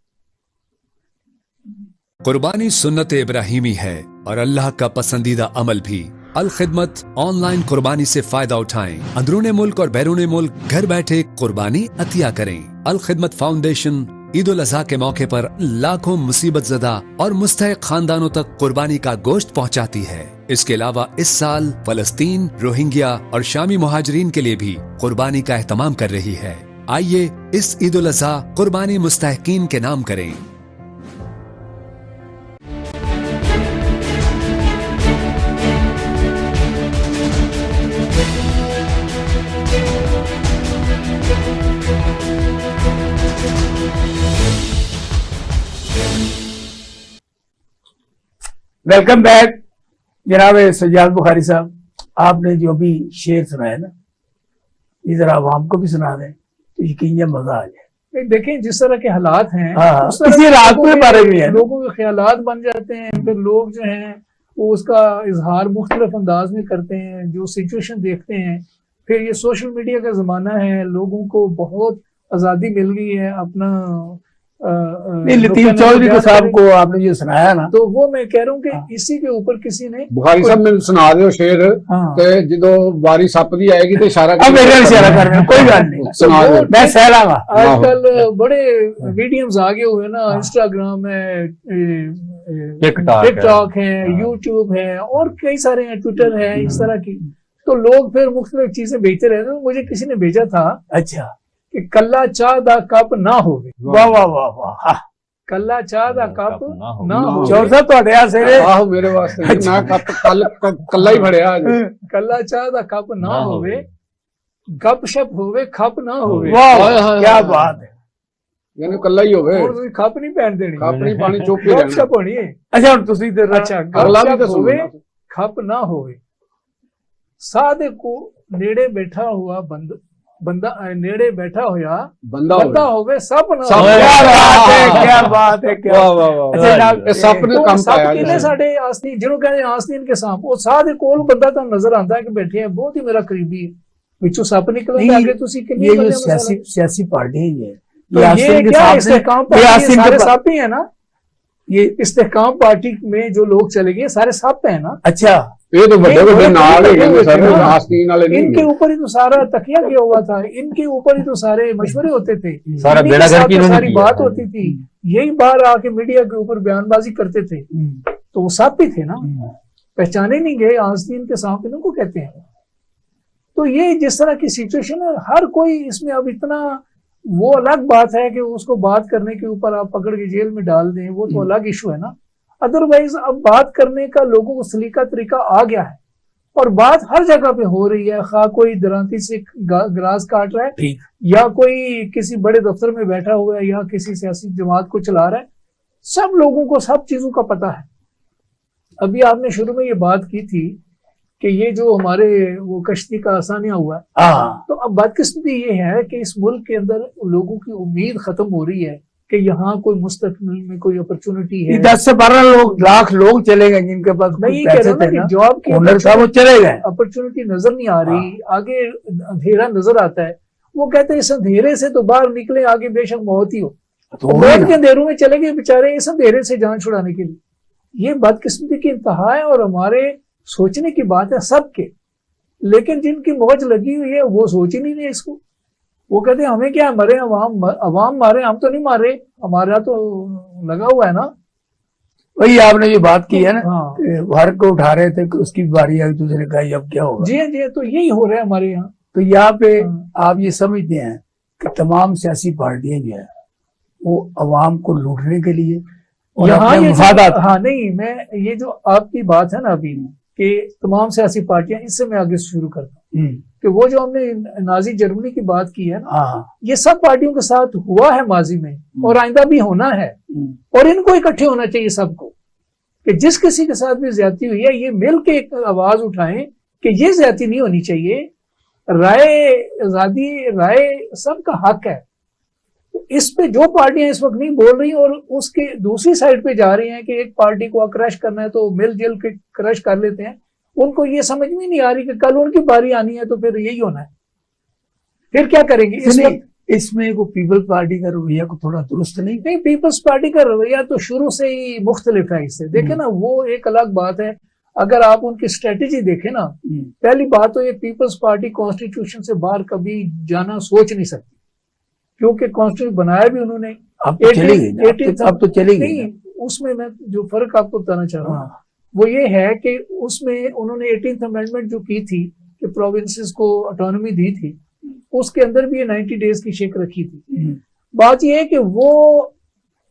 Speaker 5: कुर्बानी सुन्नत इब्राहिमी है और अल्लाह का पसंदीदा अमल भी। अल खिदमत ऑनलाइन कुर्बानी से फायदा उठाएं। अंदरूनी मुल्क और बैरूनी मुल्क घर बैठे कुर्बानी अतिया करें। अल खिदमत फाउंडेशन ईद उल अज़हा के मौके पर लाखों मुसीबत ज़दा और मुस्तहिक़ खानदानों तक कुर्बानी का गोश्त पहुंचाती है। इसके अलावा इस साल फलस्तीन, रोहिंग्या और शामी मुहाजिरीन के लिए भी कुर्बानी का एहतमाम कर रही है। आइए इस ईद उल अज़हा कुर्बानी मुस्तहिक़ीन के नाम करें।
Speaker 1: वेलकम बैक जनाब सज्जाद बुखारी साहब, आपने जो भी शेर सुनाया ना, इधर आवाम को भी सुना दें तो यकीन मजा आ जाए।
Speaker 3: देखें जिस तरह के हालात हैं
Speaker 1: हाँ,
Speaker 3: उस तरह
Speaker 1: इसी
Speaker 3: के
Speaker 1: रात
Speaker 3: लोगों
Speaker 1: के बारे में है।
Speaker 3: लोगों के ख्यालात बन जाते हैं, फिर लोग जो हैं वो उसका इजहार मुख्तलिफ अंदाज में करते हैं, जो सिचुएशन देखते हैं। फिर ये सोशल मीडिया का ज़माना है, लोगों को बहुत आज़ादी मिल गई है अपना
Speaker 1: नहीं, लतीफ चौधरी को साहब को आपने जो सुनाया ना,
Speaker 3: तो वो मैं कह रहा हूँ कि इसी के ऊपर किसी ने
Speaker 2: बुखारी साहब मैं सुना दो शेर
Speaker 1: हाँ।
Speaker 2: ते जदों बारी सप दी आएगी तो इशारा
Speaker 1: अब मेरे इशारा कर रहे हैं, कोई बात नहीं,
Speaker 2: सुना दो।
Speaker 1: मैं सहलागा।
Speaker 3: आजकल बड़े मीडियम्स आगे हुए हैं ना, इंस्टाग्राम है, टिकटॉक है, यूट्यूब है और कई सारे हैं, ट्विटर है, इस तरह की। तो लोग फिर मुख्तलिफ चीजें भेजते रहते हैं। मुझे किसी ने भेजा था
Speaker 1: अच्छा
Speaker 3: कि कल्ला चाह दा कप ना होवे,
Speaker 1: वाह वाह वाह वाह, हाँ।
Speaker 3: कल्ला चाह दा कप ना होवे,
Speaker 1: चौर साहब ਤੁਹਾਡੇ ਆਸਰੇ
Speaker 2: ਆਹੋ ਮੇਰੇ ਵਾਸਤੇ ਨੀ, ਮੈਂ ਕੱਲਾ ਹੀ ਫੜਿਆ ਅੱਜ।
Speaker 3: कल्ला चाह दा कप ना होवे, गप शप होवे खप ना होवे।
Speaker 1: वाह क्या बात है।
Speaker 2: ਯਾਨੀ ਕੱਲਾ ਹੀ ਹੋਵੇ,
Speaker 3: और तुसीं खप नहीं पहन देनी,
Speaker 2: ਆਪਣੀ ਪਾਣੀ ਚੁੱਪ ਹੀ
Speaker 3: गप
Speaker 2: ਰਹਿਣਾ।
Speaker 3: शप होनी है।
Speaker 1: अच्छा ਹੁਣ ਤੁਸੀਂ ਤੇ
Speaker 3: अच्छा
Speaker 2: ਅਗਲਾ
Speaker 3: गप
Speaker 2: ਵੀ
Speaker 3: शप
Speaker 2: ਤਾਂ
Speaker 3: होवे
Speaker 2: ਸੁਣਨਾ।
Speaker 3: खप ना होवे, साधे को नेड़े बैठा हुआ बंदा नेड़े बैठा होया
Speaker 2: ਬੰਦਾ
Speaker 3: बंदा
Speaker 2: ਹੋਵੇ।
Speaker 3: होवे सप ना
Speaker 2: सप।
Speaker 3: होवे।
Speaker 1: क्या बात है, क्या बात है, क्या
Speaker 2: ਵਾਹ ਵਾਹ ਵਾਹ,
Speaker 1: अच्छा जनाब,
Speaker 2: ਇਹ ਸੱਪ ਨੇ
Speaker 3: तो
Speaker 2: ਕੰਮ
Speaker 3: सप
Speaker 2: ਪਾਇਆ
Speaker 3: किने
Speaker 2: ਜੀ।
Speaker 3: साडे आस्तीन जिन्हों कहते हैं आस्तीन के सांप, वो साधे कोल बंदा तो नजर आता है कि बैठे हैं, बहुत ही मेरा करीबी है, विचों सप निकले
Speaker 1: नहीं,
Speaker 3: आगे तुसी किन्नी
Speaker 1: ये जो
Speaker 3: बंदे मसाला।
Speaker 1: सियासी पार्टी है ये
Speaker 3: तो ये
Speaker 1: आसिम के
Speaker 3: क्या
Speaker 1: साथ
Speaker 3: इस्तेहकाम
Speaker 1: ये
Speaker 3: पार्टी है,
Speaker 1: आसिम
Speaker 3: सारे
Speaker 1: के
Speaker 3: सप ही है ना, ये इस्तेहकाम पार्टी में जो लोग चले गए सारे सप है ना,
Speaker 1: अच्छा
Speaker 2: ਇਹ ਤਾਂ ਵੱਡੇ ਵੱਡੇ ਨਾਲ ਹੈਗੇ ਨੇ ਸਾਰੇ,
Speaker 3: हाँ।
Speaker 2: ਆਸਤੀਨ वाले नहीं
Speaker 3: इनके
Speaker 2: है।
Speaker 3: ऊपर ही तो सारा तकिया किया हुआ था, इनके ऊपर ही तो सारे मशवरे होते थे,
Speaker 4: सारा
Speaker 3: इन्हीं के
Speaker 4: बेड़ा गर्क
Speaker 3: साथ तो
Speaker 4: इन्होंने
Speaker 3: सारी
Speaker 4: किया।
Speaker 3: बात होती थी, यही बाहर आके मीडिया के ऊपर बयानबाजी करते थे, तो वो सप ही थे ना, पहचाने नहीं गए, आस्तीन के सांप इनको कहते हैं। तो ये जिस तरह की सिचुएशन है, हर कोई इसमें अब इतना, वो अलग बात है कि उसको बात करने के ऊपर आप पकड़ के जेल में डाल दें, वो तो अलग इशू है ना। अदरवाइज अब बात करने का लोगों को सलीका तरीका आ गया है और बात हर जगह पे हो रही है, खा कोई दरांती से ग्रास काट रहा है
Speaker 1: ठीक।
Speaker 3: या कोई किसी बड़े दफ्तर में बैठा हुआ है या किसी सियासी जमात को चला रहा है, सब लोगों को सब चीजों का पता है। अभी आपने शुरू में ये बात की थी कि ये जो हमारे वो कश्ती का आसानियां हुआ है,
Speaker 1: हाँ
Speaker 3: तो अब बदकिस्मती ये है कि इस मुल्क के अंदर लोगों की उम्मीद खत्म हो रही है कि यहाँ कोई मुस्तकबिल में कोई अपॉर्चुनिटी है।
Speaker 1: 10 से 12 लाख लोग चले गए जिनके पास
Speaker 3: मैं
Speaker 1: कुछ
Speaker 3: ये कह
Speaker 1: पैसे
Speaker 3: रहा हूँ ना
Speaker 1: थे
Speaker 3: कि
Speaker 1: ना,
Speaker 3: जॉब की
Speaker 1: ओनर था वो चले गए।
Speaker 3: अपॉर्चुनिटी नजर नहीं आ रही, आगे अंधेरा नजर आता है। वो कहते हैं इस अंधेरे से तो बाहर निकले, आगे बेशक मौत ही हो,
Speaker 1: तो वही
Speaker 3: मौत
Speaker 1: ना।
Speaker 3: के अंधेरों में चले गए बेचारे इस अंधेरे से जान छुड़ाने के लिए। ये बदकिस्मती की इंतहा है और हमारे सोचने की बात है सबके, लेकिन जिनकी मौज लगी हुई है वो सोच ही नहीं रहे इसको। वो कहते हैं हमें क्या, मरे अवाम मारे, हम तो नहीं मारे, हमारा तो लगा हुआ है ना।
Speaker 1: वही आपने जो बात की है ना,
Speaker 3: हाँ
Speaker 1: हर को उठा रहे थे कि उसकी बारी आई, दूसरे का अब क्या होगा।
Speaker 3: जी हाँ जी हाँ, तो यही हो रहा है हमारे यहाँ।
Speaker 1: तो यहाँ पे
Speaker 3: हाँ।
Speaker 1: आप ये समझते हैं कि तमाम सियासी पार्टियां जो है वो अवाम को लूटने के लिए और
Speaker 3: यहाँ
Speaker 1: अपने
Speaker 3: ये
Speaker 1: मफादात,
Speaker 3: हाँ नहीं, मैं ये जो आपकी बात है ना अभी कि तमाम सियासी पार्टियां, इससे मैं आगे शुरू करता हूँ कि वो जो हमने नाजी जर्मनी की बात की है ना,
Speaker 1: हाँ
Speaker 3: ये सब पार्टियों के साथ हुआ है माजी में और आइंदा भी होना है, और इनको इकट्ठे होना चाहिए सबको कि जिस किसी के साथ भी ज्यादती हुई है ये मिल के एक आवाज उठाएं कि ये ज्यादती नहीं होनी चाहिए। राय आजादी, राय सबका हक है। इस पे जो पार्टियां इस वक्त नहीं बोल रही और उसके दूसरी साइड पे जा रही हैं कि एक पार्टी को क्रश करना है तो मिलजुल के क्रश कर लेते हैं, उनको ये समझ में नहीं आ रही कि कल उनकी बारी आनी है तो फिर यही होना है, फिर क्या करेंगे।
Speaker 1: इसमें को पीपल पार्टी का रवैया को थोड़ा दुरुस्त नहीं।
Speaker 3: नहीं, पीपल्स पार्टी का रवैया तो शुरू से ही मुख्तलिफ है इससे। देखे ना, वो एक अलग बात है। अगर आप उनकी स्ट्रेटेजी देखें ना, पहली बात तो ये पीपल्स पार्टी कॉन्स्टिट्यूशन से बाहर कभी जाना सोच नहीं सकती, क्योंकि कॉन्स्टिट्यूशन बनाया भी उन्होंने।
Speaker 1: अब तो चली गई, अब तो चली गई।
Speaker 3: नहीं, उसमें मैं जो फर्क आपको बताना चाह रहा हूँ
Speaker 1: हाँ।
Speaker 3: वो ये है कि उसमें उन्होंने 18th अमेंडमेंट जो की थी कि प्रोविंसेस को ऑटोनॉमी दी थी, उसके अंदर भी ये 90 डेज की शेक रखी थी। बात ये है कि वो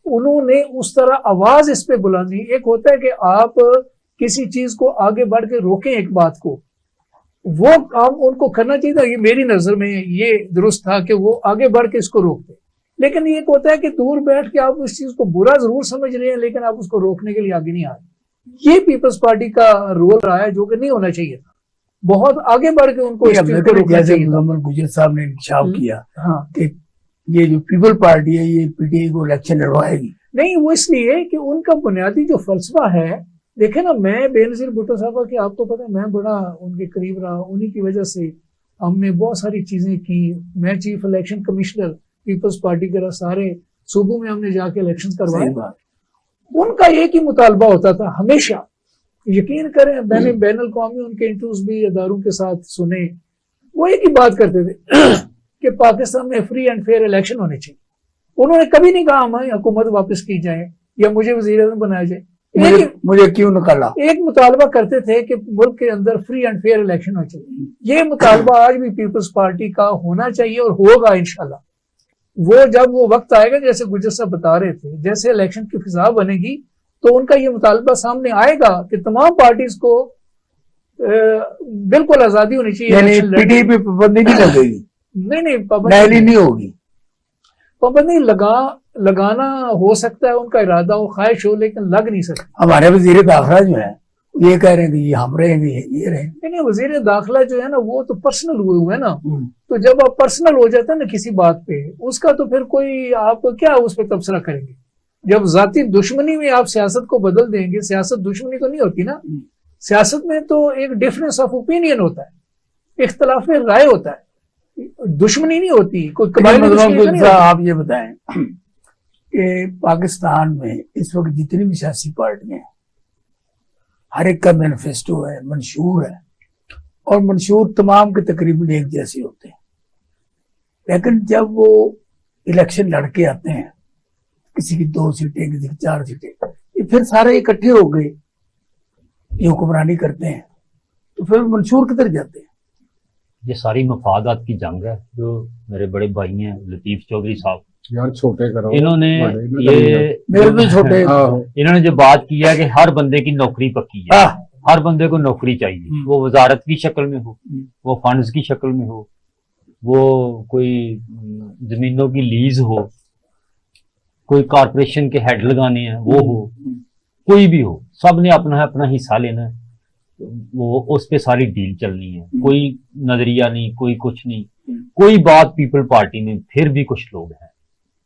Speaker 3: उन्होंने उस तरह आवाज इस पे बुलंदी। एक होता है कि आप किसी चीज को आगे बढ़ के रोकें एक बात को, वो काम उनको करना चाहिए था। ये मेरी नजर में ये दुरुस्त था कि वो आगे बढ़ के इसको रोकते। लेकिन ये होता है कि दूर बैठ के आप उस चीज को बुरा जरूर समझ रहे हैं लेकिन आप उसको रोकने के लिए आगे नहीं आ रहे। ये पीपल्स पार्टी का रोल रहा है, जो कि नहीं होना चाहिए था। बहुत आगे बढ़ के उनको इस चीज को रोकना
Speaker 1: जैसे
Speaker 3: चाहिए था।
Speaker 1: मुजम्मिल गुजर साहब ने इंकशाफ किया
Speaker 3: हाँ,
Speaker 1: कि ये जो पीपल पार्टी है ये पीटीआई को इलेक्शन लड़वाएगी।
Speaker 3: नहीं, वो इसलिए कि उनका बुनियादी जो फलसफा है, देखे ना, मैं बेनजीर भुट्टो साहब की आपको पता है मैं बड़ा उनके करीब रहा, उन्हीं की वजह से हमने बहुत सारी चीजें की। मैं chief election commissioner Peoples Party के सारे सूबों में हमने जाके इलेक्शन करवाए।
Speaker 1: सही बात।
Speaker 3: उनका एक ही मुतालबा होता था हमेशा, यकीन करें, मैंने बैन अल-अक़वामी उनके इंटरव्यूज भी अदारों के साथ सुने, वो एक ही बात करते थे कि पाकिस्तान में फ्री एंड फेयर इलेक्शन होने चाहिए। उन्होंने कभी नहीं कहा हमारी हुकूमत वापस की जाए या मुझे वज़ीर-ए-आज़म बनाया जाए।
Speaker 1: मुझे क्यों निकाला?
Speaker 3: एक मुतालबा करते थे कि मुल्क के अंदर फ्री एंड फेयर इलेक्शन होना चाहिए। ये मुतालबा आज भी पीपल्स पार्टी का होना चाहिए और होगा इंशाल्लाह। वो जब वो वक्त आएगा, जैसे गुजर साहब बता रहे थे, जैसे इलेक्शन की फिजा बनेगी तो उनका ये मुतालबा सामने आएगा कि तमाम पार्टीज को बिल्कुल आजादी होनी चाहिए।
Speaker 1: यानी
Speaker 3: इलेक्शन लड़ने
Speaker 1: पीटीआई पे पाबंदी नहीं लगेगी,
Speaker 3: नहीं
Speaker 1: नहली नहीं होगी।
Speaker 3: पाबंदी लगाना हो सकता है, उनका इरादा हो, ख्वाहिश हो, लेकिन लग नहीं सकता।
Speaker 1: हमारे वजीर दाखिला जो है ये कह रहे हैं कि ये हम रहेंगे, ये रहेंगे।
Speaker 3: नहीं, वजीर दाखिला जो है ना, वो तो पर्सनल हुए है ना। तो जब आप पर्सनल हो जाते हैं ना किसी बात पे, उसका तो फिर कोई आप क्या उस पर तबसरा करेंगे। जब जाती दुश्मनी में आप सियासत को बदल देंगे, सियासत दुश्मनी तो नहीं होती ना। सियासत में तो एक डिफरेंस ऑफ ओपिनियन होता है, इख्तलाफ में राय होता है, दुश्मनी नहीं होती। कोई कबायली दुश्मनी तो नहीं होती।
Speaker 1: आप ये बताएं कि पाकिस्तान में इस वक्त जितनी भी सियासी पार्टियां हैं, हर एक का मैनिफेस्टो है, मंशूर है, और मंशूर तमाम के तकरीबन एक जैसे होते हैं। लेकिन जब वो इलेक्शन लड़के आते हैं, किसी की 2 सीटें, किसी की 4 सीटें, ये फिर सारे इकट्ठे हो गए, ये हुक्मरानी करते हैं, तो फिर मंशूर किधर जाते हैं?
Speaker 4: ये सारी मफादात की जंग है। जो मेरे बड़े भाई हैं लतीफ चौधरी साहब,
Speaker 2: यार छोटे करो,
Speaker 4: इन्होंने ये
Speaker 1: मेरे भी छोटे
Speaker 4: इन्होंने जो बात की है कि हर बंदे की नौकरी पक्की है, हर बंदे को नौकरी चाहिए, वो वजारत की शक्ल में हो, वो फंड्स की शक्ल में हो, वो कोई जमीनों की लीज हो, कोई कारपोरेशन के हेड लगाने हैं वो हो, कोई भी हो, सब ने अपना अपना हिस्सा लेना है। वो उस पे सारी डील चलनी है, कोई नजरिया नहीं, कोई कुछ नहीं, कोई बात पीपल पार्टी में फिर भी कुछ लोग हैं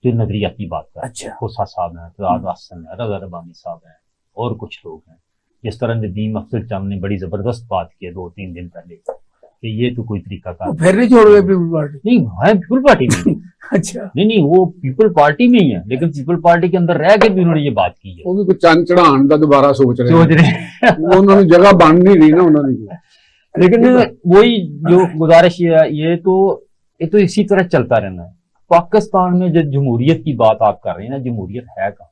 Speaker 4: जो नजरियाती बात कर,
Speaker 1: अच्छा,
Speaker 4: खोसा साहब हैं, फराज हसन है, रजा रबानी साहब हैं, और कुछ लोग हैं। जिस तरह नदीम अफजल चंद ने बड़ी जबरदस्त बात की 2-3 दिन पहले कि ये तो कोई तरीका का
Speaker 1: फिर नहीं छोड़ गए पीपल पार्टी?
Speaker 4: नहीं है, पीपल पार्टी में
Speaker 1: अच्छा,
Speaker 4: नहीं, वो पीपल पार्टी में ही है, लेकिन पीपल पार्टी के अंदर रह के भी उन्होंने ये बात की है।
Speaker 2: वो भी कुछ चंद चढ़ान का दोबारा सोच रहे
Speaker 4: हैं
Speaker 2: वो उन्होंने जगह बन नहीं रही ना उन्होंने।
Speaker 4: लेकिन वही जो गुजारिश है, ये तो इसी तरह चलता रहना है। पाकिस्तान में जो जमहूरियत की बात आप कर रहे हैं ना, जमहूरियत है कहाँ?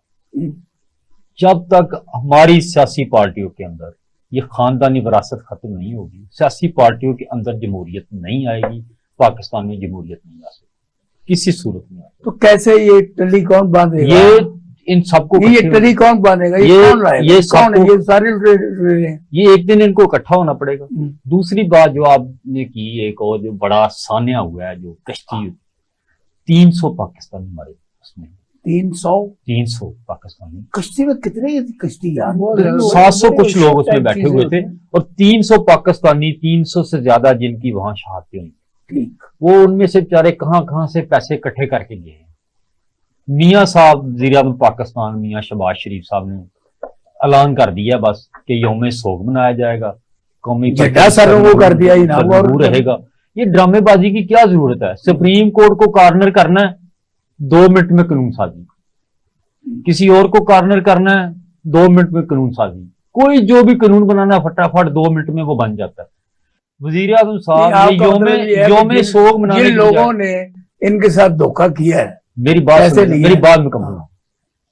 Speaker 4: जब तक हमारी सियासी पार्टियों के अंदर ये खानदानी विरासत खत्म नहीं होगी, सियासी पार्टियों के अंदर जमहूरियत नहीं आएगी, पाकिस्तान में जमहूरियत नहीं आ सकती किसी सूरत में।
Speaker 1: तो कैसे ये टली कौन बांधेगा?
Speaker 4: ये इन सबको
Speaker 1: ये टली कौन बांधेगा? ये कौन लाएगा?
Speaker 4: ये
Speaker 1: कौन है?
Speaker 4: सबको
Speaker 1: ये सारे
Speaker 4: ये एक दिन इनको इकट्ठा होना पड़ेगा। दूसरी बात जो आपने की, एक और जो बड़ा सान्या हुआ है, जो कश्ती 300 पाकिस्तानी मरे उसमें, 300 पाकिस्तानी
Speaker 1: कश्ती में कितने कश्ती यार?
Speaker 4: 700 कुछ लोग उसमें बैठे हुए थे, और 300 पाकिस्तानी, 300 से ज्यादा जिनकी वहां शहादतें हुई,
Speaker 1: ठीक,
Speaker 4: वो उनमें से बेचारे कहां से पैसे इकट्ठे करके गए हैं। मियाँ साहब वज़ीर-ए-आज़म पाकिस्तान मियाँ शहबाज शरीफ साहब ने ऐलान कर दिया बस कि यौम सोग मनाया जाएगा, कौमी
Speaker 1: झंडा सर वो कर दिया ही ना,
Speaker 4: और रहेगा। ये ड्रामेबाजी की क्या जरूरत है? सुप्रीम कोर्ट को कॉर्नर करना है 2 मिनट में कानून साजी, किसी और को कॉर्नर करना है 2 मिनट में कानून साजी, कोई जो भी कानून बनाना फटाफट 2 मिनट में वो बन जाता है। वज़ीर-ए-आज़म साहब यौम सोग मनाने,
Speaker 1: जिन लोगों ने इनके साथ धोखा किया है,
Speaker 4: मेरी बात मुकम्मल।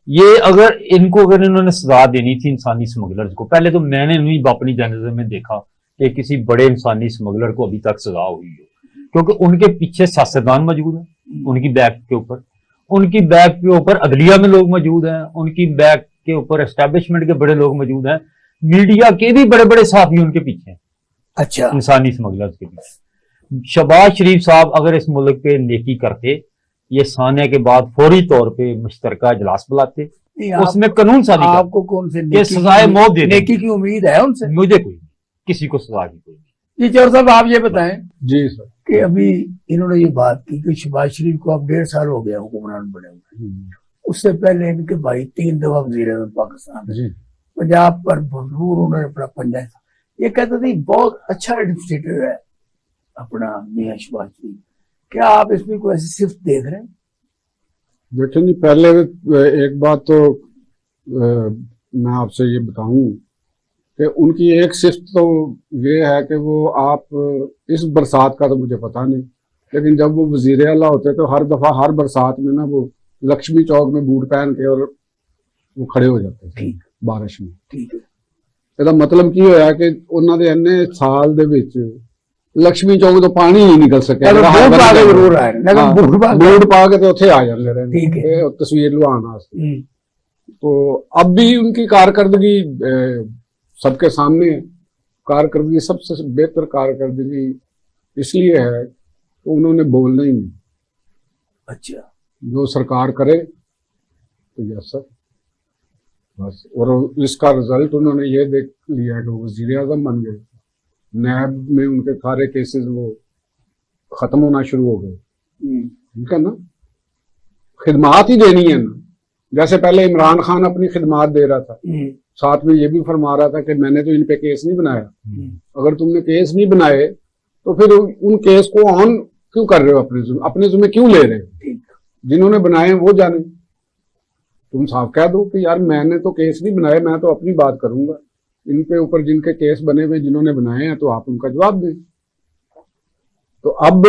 Speaker 4: ये अगर इन्होंने सजा देनी थी इंसानी स्मगलर्स को, पहले तो मैंने नहीं अपनी जर्नलिज्म में देखा कि किसी बड़े इंसानी स्मगलर को अभी तक सजा हुई हो, क्योंकि उनके पीछे सियासतदान मौजूद है, उनकी बैक के ऊपर अदलिया में लोग मौजूद हैं, उनकी बैक के ऊपर एस्टेब्लिशमेंट के बड़े लोग मौजूद हैं, मीडिया के भी बड़े बड़े साथी उनके पीछे हैं।
Speaker 1: अच्छा,
Speaker 4: इंसानी स्मगलर्स के पीछे। शहबाज शरीफ साहब अगर इस मुल्क पे नेकी करते, ये सान्या के बाद फौरी तौर पे मुश्तरका इजलास बुलाते,
Speaker 1: नहीं,
Speaker 4: उसमें कानून साजी कर
Speaker 1: आपको कौन से
Speaker 4: कि सजाए मौत दे दें।
Speaker 1: नेकी की उम्मीद है उनसे?
Speaker 4: मुझे कोई नहीं, किसी को सजा की कोई नहीं।
Speaker 1: जी चौर साहब, आप ये बताएं
Speaker 2: जी सर।
Speaker 1: कि अभी इन्होंने ये बात की कि शहबाज शरीफ को अब 1.5 साल हो गया हुक्मरान बने हुए। उससे पहले इनके भाई 3 दफा वज़ीर-ए-आज़म पाकिस्तान,
Speaker 2: जी
Speaker 1: पंजाब पर भरपूर उन्होंने अपना पंजा था। ये कहते थे बहुत अच्छा एडमिनिस्ट्रेटर है अपना मियां शहबाज शरीफ। क्या आप इसमें कोई ऐसी सिर्फ देख रहे हैं?
Speaker 2: देखिए जी, पहले एक बात तो मैं आपसे ये बताऊं कि उनकी एक सिफ्त तो ये है कि वो, आप इस बरसात का तो मुझे पता नहीं, लेकिन जब वो वजीर आला होते तो हर दफा हर बरसात में ना वो लक्ष्मी चौक में बूट पहन के और वो खड़े हो जाते थे
Speaker 1: ठीक
Speaker 2: बारिश में।
Speaker 1: ठीक है।
Speaker 2: ਇਹਦਾ ਮਤਲਬ ਕੀ ਹੋਇਆ ਕਿ ਉਹਨਾਂ ਦੇ ਇੰਨੇ ਸਾਲ ਦੇ ਵਿੱਚ ਲక్ష్ਮੀ ਚੌਕ ਤੋਂ ਪਾਣੀ ਨਹੀਂ ਨਿਕਲ ਸਕਿਆ।
Speaker 1: अगर बूट पा के जरूर आए,
Speaker 2: हाँ,
Speaker 1: लेकिन बूट पा के-
Speaker 2: ਬੂਟ ਪਾ ਕੇ ਤੇ ਉੱਥੇ ਆ ਜਾਂਦੇ ਰਹੇ
Speaker 1: ठीक है।
Speaker 2: ਤੇ ਤਸਵੀਰ ਲਵਾਉਣ ਵਾਸਤੇ।
Speaker 1: हम्म,
Speaker 2: तो अब भी उनकी कारकर्दगी सबके सामने है। कारकर्दगी सबसे बेहतर कारकर्दगी इसलिए है कि उन्होंने बोलना ही नहीं,
Speaker 1: अच्छा,
Speaker 2: जो सरकार करे तो यस सर बस। और इसका रिजल्ट उन्होंने ये देख लिया कि वो वजीर आजम बन गए, नैब में उनके सारे केसेस वो खत्म होना शुरू हो गए। ठीक है ना, खिदमात ही देनी है ना। जैसे पहले इमरान खान अपनी खिदमात दे रहा था, साथ में ये भी फरमा रहा था कि मैंने तो इन पे केस नहीं बनाया। अगर तुमने केस नहीं बनाए तो फिर उन केस को ऑन क्यों कर रहे हो, अपने जुम्मे क्यों ले रहे हो? जिन्होंने बनाए वो जाने। तुम साफ कह दो कि यार मैंने तो केस नहीं बनाए, मैं तो अपनी बात करूंगा। इन पे ऊपर जिनके केस बने हुए जिन्होंने बनाए हैं तो आप उनका जवाब दें। तो अब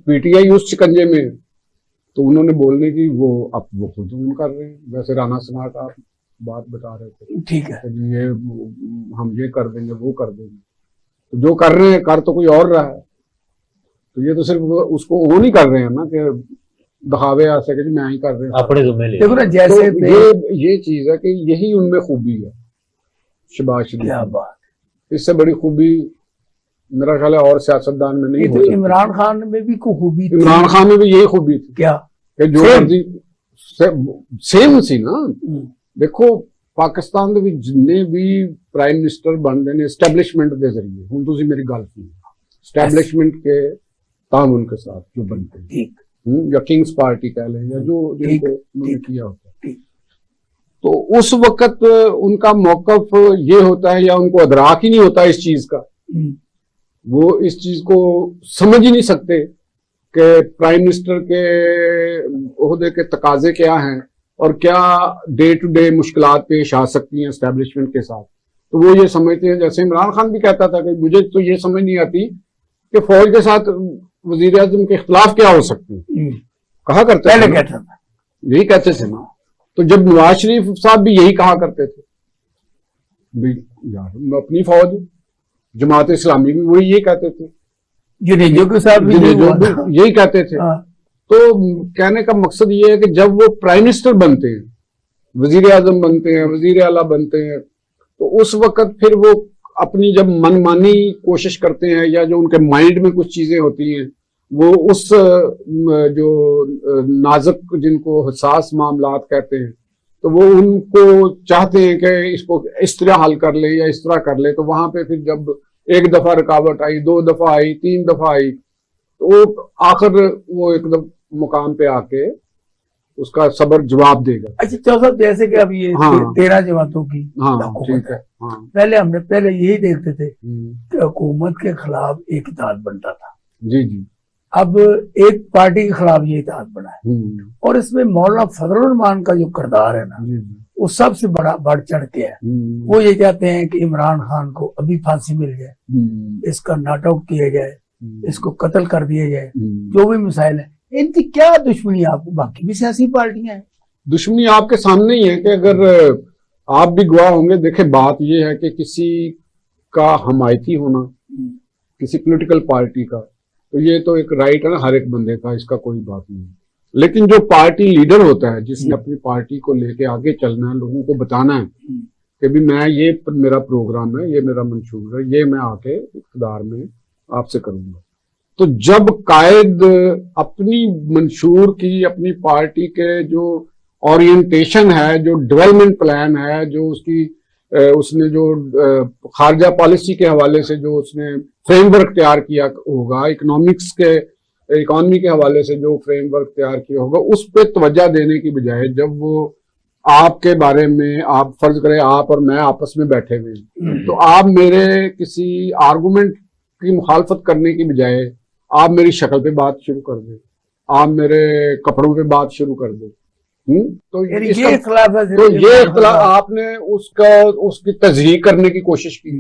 Speaker 2: पीटीआई उस शिकंजे में, तो उन्होंने बोलने की वो अब वो खुद उन कर रहे हैं। जैसे राना स्मार्ट आप बात बता रहे थे,
Speaker 1: ठीक है।
Speaker 2: कि ये हम ये कर देंगे वो कर देंगे, तो जो कर रहे हैं कर तो कोई और रहा है। तो ये तो सिर्फ उसको वो नहीं कर रहे हैं ना कि दिखावे आ सके कि मैं ही कर रहे हैं।
Speaker 4: अपने जुम्मे ले
Speaker 1: देखो ना,
Speaker 2: तो
Speaker 1: जैसे
Speaker 2: ये चीज है कि यही उनमें खूबी है शहबाज शरीफ
Speaker 1: क्या
Speaker 2: में।
Speaker 1: बात,
Speaker 2: इससे बड़ी खूबी मेरा ख्याल है और सियासतदान में नहीं
Speaker 1: ये
Speaker 2: हो
Speaker 1: तो
Speaker 2: सकती।
Speaker 1: इमरान खान में भी कोई खूबी थी।
Speaker 2: इमरान खान में भी यही खूबी थी
Speaker 1: क्या?
Speaker 2: कि जो
Speaker 1: Same।
Speaker 2: मर्जी सेम सी ना। देखो पाकिस्तान ਦੇ ਵਿੱਚ ਜਿੰਨੇ ਵੀ ਪ੍ਰਾਈਮ ਮਿਨਿਸਟਰ ਬਣਦੇ ਨੇ एस्टैब्लिशमेंट ਦੇ ਜ਼ਰੀਏ, ਹੁਣ ਤੁਸੀਂ ਮੇਰੀ ਗੱਲ ਸੁਣੋ, एस्टैब्लिशमेंट के तामुन के साथ जो बनते हैं,
Speaker 1: ठीक,
Speaker 2: या किंग्स पार्टी कह लें, या जो
Speaker 1: ठीक,
Speaker 2: जिनको उन्होंने
Speaker 1: ठीक,
Speaker 2: किया होता है,
Speaker 1: ठीक।
Speaker 2: तो उस वक्त उनका मौकफ ये होता है या उनको अदराक ही नहीं होता इस चीज का। वो इस चीज को समझ ही नहीं सकते कि प्राइम मिनिस्टर के ओहदे के तकाजे क्या हैं और क्या डे टू डे मुश्किलात पेश आ सकती हैं एस्टैब्लिशमेंट के साथ। तो वो ये समझते हैं, जैसे इमरान खान भी कहता था कि मुझे तो ये समझ नहीं आती कि फौज के साथ वजीर आजम के खिलाफ क्या हो सकती है। कहा करते
Speaker 1: पहले
Speaker 2: थे ना,
Speaker 1: कहता था।
Speaker 2: यही कहते थे ना। तो जब नवाज शरीफ साहब भी यही कहा करते थे, भाई यार अपनी फौज, जमात इस्लामी भी वही ये कहते थे,
Speaker 1: जुनेजो के साथ भी
Speaker 2: जो
Speaker 1: हुआ था।
Speaker 2: यही कहते थे।
Speaker 1: हाँ,
Speaker 2: तो कहने का मकसद ये है कि जब वो प्राइम मिनिस्टर बनते हैं, वजीर आजम बनते हैं, वजीर आला बनते हैं, तो उस वक्त फिर वो अपनी जब मनमानी कोशिश करते हैं या जो उनके माइंड में कुछ चीजें होती हैं, वो उस जो नाजुक जिनको हसास मामलात कहते हैं, तो वो उनको चाहते हैं कि इसको इस तरह हल कर ले या इस तरह कर ले। तो वहां पे फिर जब एक दफा रुकावट आई, 2 दफा आई, 3 दफा आई, तो वो आखिर वो एकदम मुकाम पे आके उसका सबर जवाब देगा।
Speaker 1: अच्छा चौधरी साहब, जैसे कि अब ये
Speaker 2: हाँ।
Speaker 1: 13 जमातों की
Speaker 2: हाँ
Speaker 1: हुकूमत
Speaker 2: ठीक है। हाँ
Speaker 1: पहले यही देखते थे कि हुकूमत के खिलाफ एक इत्तेहाद बनता था।
Speaker 2: जी जी।
Speaker 1: अब एक पार्टी के खिलाफ ये इत्तेहाद बना है, और इसमें मौलाना फजलुर रहमान का जो किरदार है ना,
Speaker 2: जी जी।
Speaker 1: वो सबसे बड़ा बढ़ चढ़ के है। वो ये चाहते हैं कि इमरान खान को अभी फांसी मिल जाए, इसका नॉट आउट किया जाए, इसको कत्ल कर दिया जाए, जो भी मिसाइल है। इनकी क्या दुश्मनी आपको? बाकी भी सियासी पार्टियां हैं।
Speaker 2: दुश्मनी आपके सामने ही है कि अगर आप भी गवाह होंगे। देखे बात यह है कि किसी का हमायती होना किसी पॉलिटिकल पार्टी का, तो ये तो एक राइट है ना हर एक बंदे का, इसका कोई बात नहीं है। लेकिन जो पार्टी लीडर होता है, जिसने अपनी पार्टी को लेके आगे चलना है, लोगों को बताना है कि भी मैं ये मेरा प्रोग्राम है, ये मेरा मंशूर है, ये मैं आके इक़्तिदार में आपसे करूंगा। तो जब कायद अपनी मंशूर की, अपनी पार्टी के जो ओरिएंटेशन है, जो डेवलपमेंट प्लान है, जो उसने जो खारजा पॉलिसी के हवाले से जो उसने फ्रेमवर्क तैयार किया होगा, इकोनॉमी के हवाले से जो फ्रेमवर्क तैयार किया होगा, उस पर तवज्जो देने की बजाय जब वो आपके बारे में, आप फर्ज करें आप और मैं आपस में बैठे हुए हैं, तो आप मेरे किसी आर्गुमेंट की मुखालफत करने की बजाय आप मेरी शक्ल पे बात शुरू कर दें, आप मेरे कपड़ों पे बात शुरू कर दें। तो
Speaker 1: यानी
Speaker 2: इसका-
Speaker 1: ये इख्तिलाफ है,
Speaker 2: तो ये इख्तिलाफ आपने उसकी तजहीक करने की कोशिश की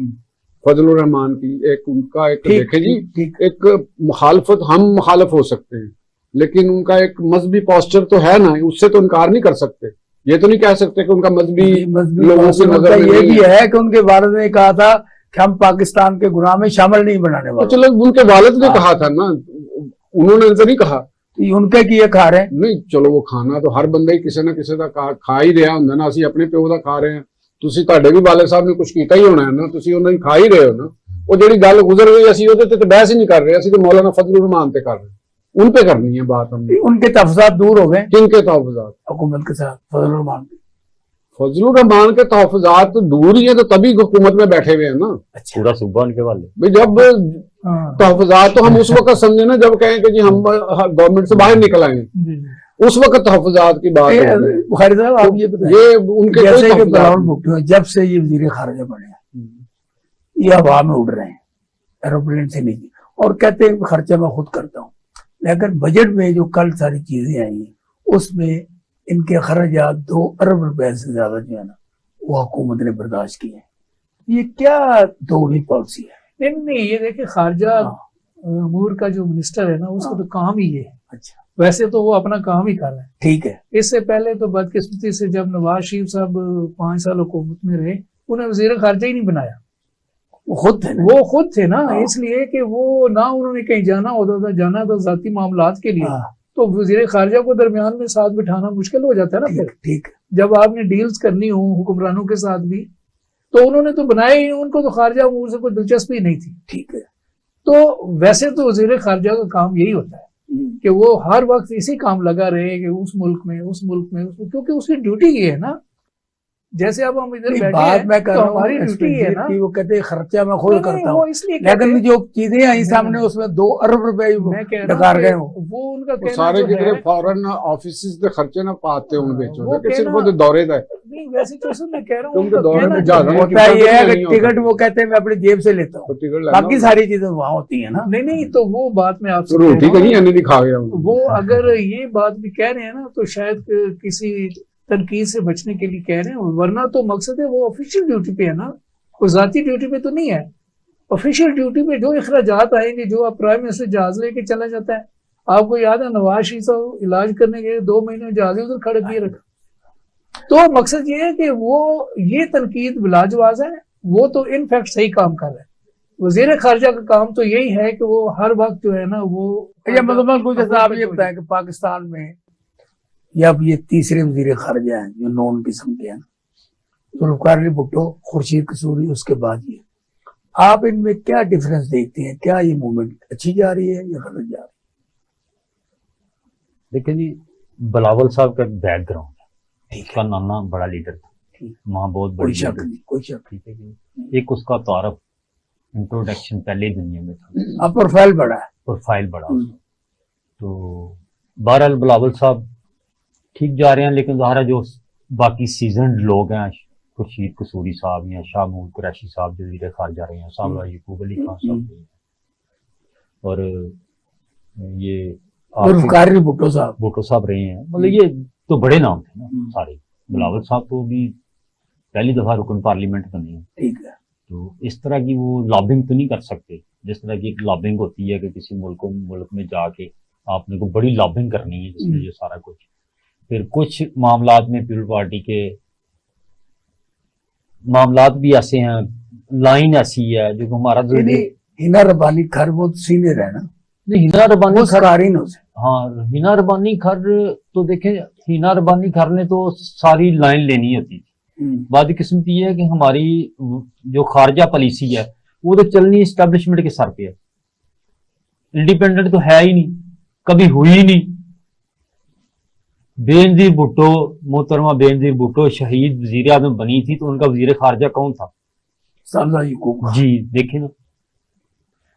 Speaker 2: फजलुर रहमान की, एक उनका एक
Speaker 1: ठीक,
Speaker 2: देखे जी,
Speaker 1: ठीक।
Speaker 2: एक मुखालफत, हम मुखालफ हो सकते हैं लेकिन उनका एक मजहबी पोस्चर तो है ना, उससे तो इनकार नहीं कर सकते। ये तो नहीं कह सकते कि उनका मजहबी लोगों की नजर में
Speaker 1: ये
Speaker 2: नहीं
Speaker 1: भी
Speaker 2: है।
Speaker 1: है कि उनके वालिद ने कहा था कि हम पाकिस्तान के गुनाह में शामिल नहीं बनाने
Speaker 2: तो
Speaker 1: वाले,
Speaker 2: चलो उनके वालिद ने कहा था ना, उन्होंने तो नहीं कहा।
Speaker 1: तो उनके किए खा रहे हैं।
Speaker 2: नहीं चलो वो खाना तो हर ਬੰਦਾ ਹੀ ਕਿਸੇ ਨਾ ਕਿਸੇ ਦਾ ਖਾ ਹੀ ਰਿਹਾ ਹੁੰਦਾ ਨਾ, ਅਸੀਂ ਆਪਣੇ ਪਿਓ ਦਾ ਖਾ ਰਹੇ ਹਾਂ, ਤੁਸੀਂ ਤੁਹਾਡੇ ਵੀ ਵਾਲੇ ਸਾਹਿਬ ਨੇ ਕੁਝ ਕੀਤਾ ਹੀ ਹੋਣਾ ਹੈ ਨਾ, ਤੁਸੀਂ ਉਹਨਾਂ ਦੀ ਖਾ ਹੀ ਰਹੇ ਹੋ ਨਾ। ਉਹ ਜਿਹੜੀ ਗੱਲ ਗੁਜ਼ਰ ਗਈ ਅਸੀਂ ਉਹਦੇ ਤੇ ਬਹਿਸ ਹੀ ਨਹੀਂ ਕਰ ਰਹੇ, ਅਸੀਂ ਤੇ ਮੌਲਾਨਾ ਫਜ਼ਲੁਰ ਰਹਿਮਾਨ ਤੇ ਕਰ ਰਹੇ हैं, उन पे करनी है बात हमने।
Speaker 1: उनके तहफात दूर हो गए
Speaker 2: किनके तहफात?
Speaker 1: हुकूमत के साथ फजल रहमान के।
Speaker 2: फजलुर रहमान के तहफात तो दूर ही है, तो तभी हुकूमत में बैठे हुए हैं ना।
Speaker 1: अच्छा,
Speaker 4: पूरा सूबा उनके वाले।
Speaker 2: भाई जब
Speaker 3: हाँ,
Speaker 2: तहफात तो हम उस वक्त समझे ना जब कहें कि जी हम गवर्नमेंट से बाहर निकल आएंगे,
Speaker 3: जी, जी।
Speaker 2: उस वक्त तहफात की बात होगी।
Speaker 1: बुखारी साहब आप ये बताइए,
Speaker 2: ये उनके कोई
Speaker 1: जैसे कि
Speaker 2: तहफात
Speaker 1: बिलावल
Speaker 2: नहीं।
Speaker 1: भुट्टो जब से ये वजीर खारजा बने, ये हवा में उड़ रहे हैं, एरोप्लेन से नहीं, और कहते हैं खर्चा मैं खुद करता हूँ, लेकिन बजट में जो कल सारी चीजें आई हैं उसमें इनके खर्चात 2 अरब रुपए से ज्यादा जो है ना वो हुकूमत ने बर्दाश्त किए हैं। ये क्या दोगली पॉलिसी है?
Speaker 3: नहीं, ये देखिए खारजा अमूर का जो मिनिस्टर है ना, उसका तो काम ही ये है।
Speaker 1: अच्छा,
Speaker 3: वैसे तो वो अपना काम ही कर रहे हैं।
Speaker 1: ठीक है।
Speaker 3: इससे पहले तो बदकिस्मती से जब नवाज शरीफ साहब 5 साल हुकूमत में रहे, उन्हें वजीर खारजा ही नहीं बनाया।
Speaker 1: वो खुद थे ना।
Speaker 3: वो खुद थे ना,
Speaker 1: हाँ।
Speaker 3: इसलिए कि वो ना उन्होंने कहीं जाना होता था, जाना था जाती मामलात के लिए,
Speaker 1: हाँ,
Speaker 3: तो वजीर खारजा को दरमियान में साथ बिठाना मुश्किल हो जाता है ना। फिर
Speaker 1: ठीक।
Speaker 3: जब आपने डील्स करनी हो हुक्मरानों के साथ भी, तो उन्होंने तो बनाए ही, उनको तो खारजा अमूर से कोई दिलचस्पी नहीं थी।
Speaker 1: ठीक है।
Speaker 3: तो वैसे तो वजीर खारजा का काम यही होता है कि वो हर वक्त इसी काम लगा रहे कि उस मुल्क में, क्योंकि उसकी ड्यूटी ये है ना। जैसे अब हम इधर बैठे
Speaker 1: बात
Speaker 3: हैं,
Speaker 1: मैं कर
Speaker 3: तो
Speaker 1: रहा हूँ
Speaker 3: हमारी ड्यूटी है ना।
Speaker 1: वो कहते हैं खर्चा मैं खुद
Speaker 3: नहीं,
Speaker 1: करता
Speaker 3: वो
Speaker 1: हूँ,
Speaker 3: इसलिए कहते
Speaker 1: लेकिन
Speaker 3: हैं,
Speaker 1: जो चीजें आई सामने उसमें 2 अरब रुपए
Speaker 3: मैं कह
Speaker 1: डकार गए
Speaker 3: रहा
Speaker 1: हो।
Speaker 3: हूँ वो उनका
Speaker 2: वो
Speaker 3: कहना
Speaker 2: सारे
Speaker 3: जो
Speaker 2: कितने
Speaker 3: है,
Speaker 2: फॉरेन ऑफिस के खर्चे ना पाते उन बेचो
Speaker 3: वो
Speaker 2: कि सिर्फ
Speaker 3: कहना-
Speaker 2: वो दौरे का है।
Speaker 3: नहीं वैसे तो मैं कह रहा हूँ
Speaker 2: उनके
Speaker 3: उनका
Speaker 2: दौरे
Speaker 3: कहना
Speaker 2: में
Speaker 3: जो
Speaker 2: जहाज़
Speaker 3: है-
Speaker 1: होता ये है
Speaker 2: नहीं
Speaker 1: कि
Speaker 2: होता।
Speaker 1: टिकट वो कहते हैं मैं अपनी जेब से लेता
Speaker 2: तो
Speaker 1: हूँ,
Speaker 2: टिकट लेना
Speaker 1: बाकी
Speaker 2: होगा।
Speaker 1: सारी चीजें वहां होती है ना।
Speaker 3: नहीं तो वो बात मैं आपसे
Speaker 2: तो
Speaker 3: कह
Speaker 2: रोटी
Speaker 3: रहा हूँ
Speaker 2: कहीं
Speaker 3: ना,
Speaker 2: नहीं दिखा गया उनको।
Speaker 3: वो अगर ये बात भी कह रहे हैं ना तो शायद किसी तनकीद से बचने के लिए कह रहे हैं, वरना तो मकसद है वो ऑफिशियल ड्यूटी पे है ना, वो जाती ड्यूटी पे तो नहीं है। ऑफिशियल ड्यूटी पे जो अखराजात आएंगे, जो आप प्राइम मिनिस्टर जहाज लेके चला जाता है, आपको याद है नवाज शरीफ साहब इलाज करने के 2 महीने जहाज उधर खड़े किए रखा। तो मकसद ये है कि वो ये तनकीद बिलाजवाज है, वो तो इनफैक्ट सही काम कर रहे हैं। वजीर खारजा का काम तो यही है कि वो हर वक्त जो है ना वो
Speaker 1: या मतलब कुछ जैसा आप ये बताएं कि पाकिस्तान में या अब ये तीसरे वजीर खारजा हैं जो नॉन किस्म के हैं, जुल्फकार अली भुट्टो, खुर्शीद कसूरी, उसके बाद ये, आप इनमें क्या डिफरेंस देखते हैं? क्या ये मूवमेंट अच्छी जा रही है या गलत जा रही
Speaker 4: देखिए जी, बिलावल साहब का बैकग्राउंड है,
Speaker 1: है? ठीक
Speaker 4: उसका
Speaker 1: है,
Speaker 4: नाना बड़ा लीडर था,
Speaker 1: ठीक।
Speaker 4: वहाँ बहुत
Speaker 1: कोई
Speaker 4: बड़ी
Speaker 1: शक
Speaker 4: लीडर,
Speaker 1: नहीं, कोई शक
Speaker 4: ठीक है जी। एक उसका तारफ इंट्रोडक्शन पहले ही दुनिया में था,
Speaker 1: नहीं। अब प्रोफाइल बड़ा है।
Speaker 4: प्रोफाइल बड़ा उसका। तो बहरहाल बिलावल साहब ठीक जा रहे हैं, लेकिन ज़ाहिर है जो बाकी सीजनड लोग हैं, खुर्शीद कसूरी साहब या शाह महमूद कुरैशी साहब जो वज़ीर खारजा रहे हैं, साहब यकूब अली खान साहब रहे हैं, और ये
Speaker 1: जुल्फकार अली भुट्टो साहब,
Speaker 4: भुट्टो साहब रहे हैं, मतलब ये तो बड़े नाम थे ना
Speaker 1: हम्म।
Speaker 4: सारे। बिलावल साहब तो भी पहली दफा रुकन पार्लियामेंट बने हैं,
Speaker 1: ठीक है।
Speaker 4: तो इस तरह की वो लॉबिंग तो नहीं कर सकते जिस तरह की एक लॉबिंग होती है कि किसी मुल्क में जाके आपने को बड़ी लॉबिंग करनी है जिसमें ये सारा कुछ। फिर कुछ मामलात में पीपल पार्टी के मामलात भी ऐसे हैं, लाइन ऐसी है जो हमारा जो
Speaker 1: हिना रब्बानी खर वो सीनियर है ना,
Speaker 4: हिना रब्बानी
Speaker 1: वो
Speaker 4: खर,
Speaker 1: कारीन से।
Speaker 4: हाँ हिना रब्बानी खर, तो देखें हिना रब्बानी खर ने तो सारी लाइन लेनी होती थी। बदकिस्मती है कि हमारी जो खारजा पॉलिसी है वो तो चलनी एस्टेब्लिशमेंट के सर पे है, इंडिपेंडेंट तो है ही नहीं, कभी हुई ही नहीं। बेनजीर भुट्टो, मोहतरमा बेनजीर भुट्टो शहीद वजीर आजम बनी थी तो उनका वजीर खारजा कौन था?
Speaker 1: सामजा याकूब।
Speaker 4: जी देखे ना।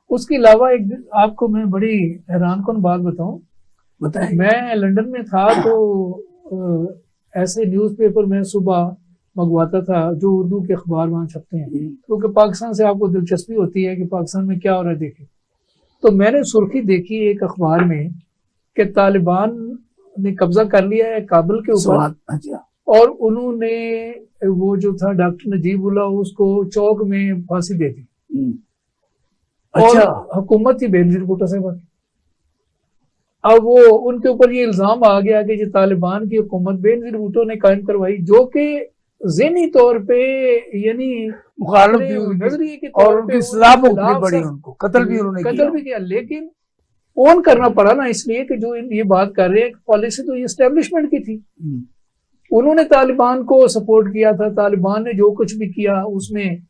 Speaker 3: उसके अलावा एक आपको मैं बड़ी हैरान कौन बात बताऊं,
Speaker 1: बताएं।
Speaker 3: मैं लंदन में था तो ऐसे न्यूज़पेपर में सुबह मंगवाता था जो उर्दू के अखबार वहाँ छपते हैं, क्योंकि पाकिस्तान से आपको दिलचस्पी होती है कि पाकिस्तान में क्या हो रहा है देखें। तो मैंने सुर्खी देखी एक अखबार में कि तालिबान ने कब्जा कर लिया है काबुल के ऊपर,
Speaker 1: अच्छा,
Speaker 3: और उन्होंने वो जो था डॉक्टर नजीबुल्लाह उसको चौक में फांसी दे दी।
Speaker 1: अच्छा,
Speaker 3: और हुकूमत थी बेनजीर भुट्टो साहब की। अब वो उनके ऊपर ये इल्जाम आ गया कि जो तालिबान की हुकूमत बेनजीर भुट्टो ने कायम करवाई, जो कि ज़हनी तौर पे यानी
Speaker 1: मुखालफ भी हुई
Speaker 3: नजरिए के
Speaker 1: और
Speaker 3: तौर
Speaker 1: उनकी
Speaker 3: पे
Speaker 1: सजा
Speaker 3: उनके
Speaker 1: भुगतनी
Speaker 3: खिलाफ
Speaker 1: पड़ी,
Speaker 3: सर
Speaker 1: उनको कत्ल भी उन्होंने
Speaker 3: कत्ल भी किया, लेकिन ऑन करना पड़ा ना, इसलिए कि जो ये बात कर रहे हैं पॉलिसी तो ये एस्टेब्लिशमेंट की थी। उन्होंने तालिबान को सपोर्ट किया था, तालिबान ने जो कुछ भी किया उसमें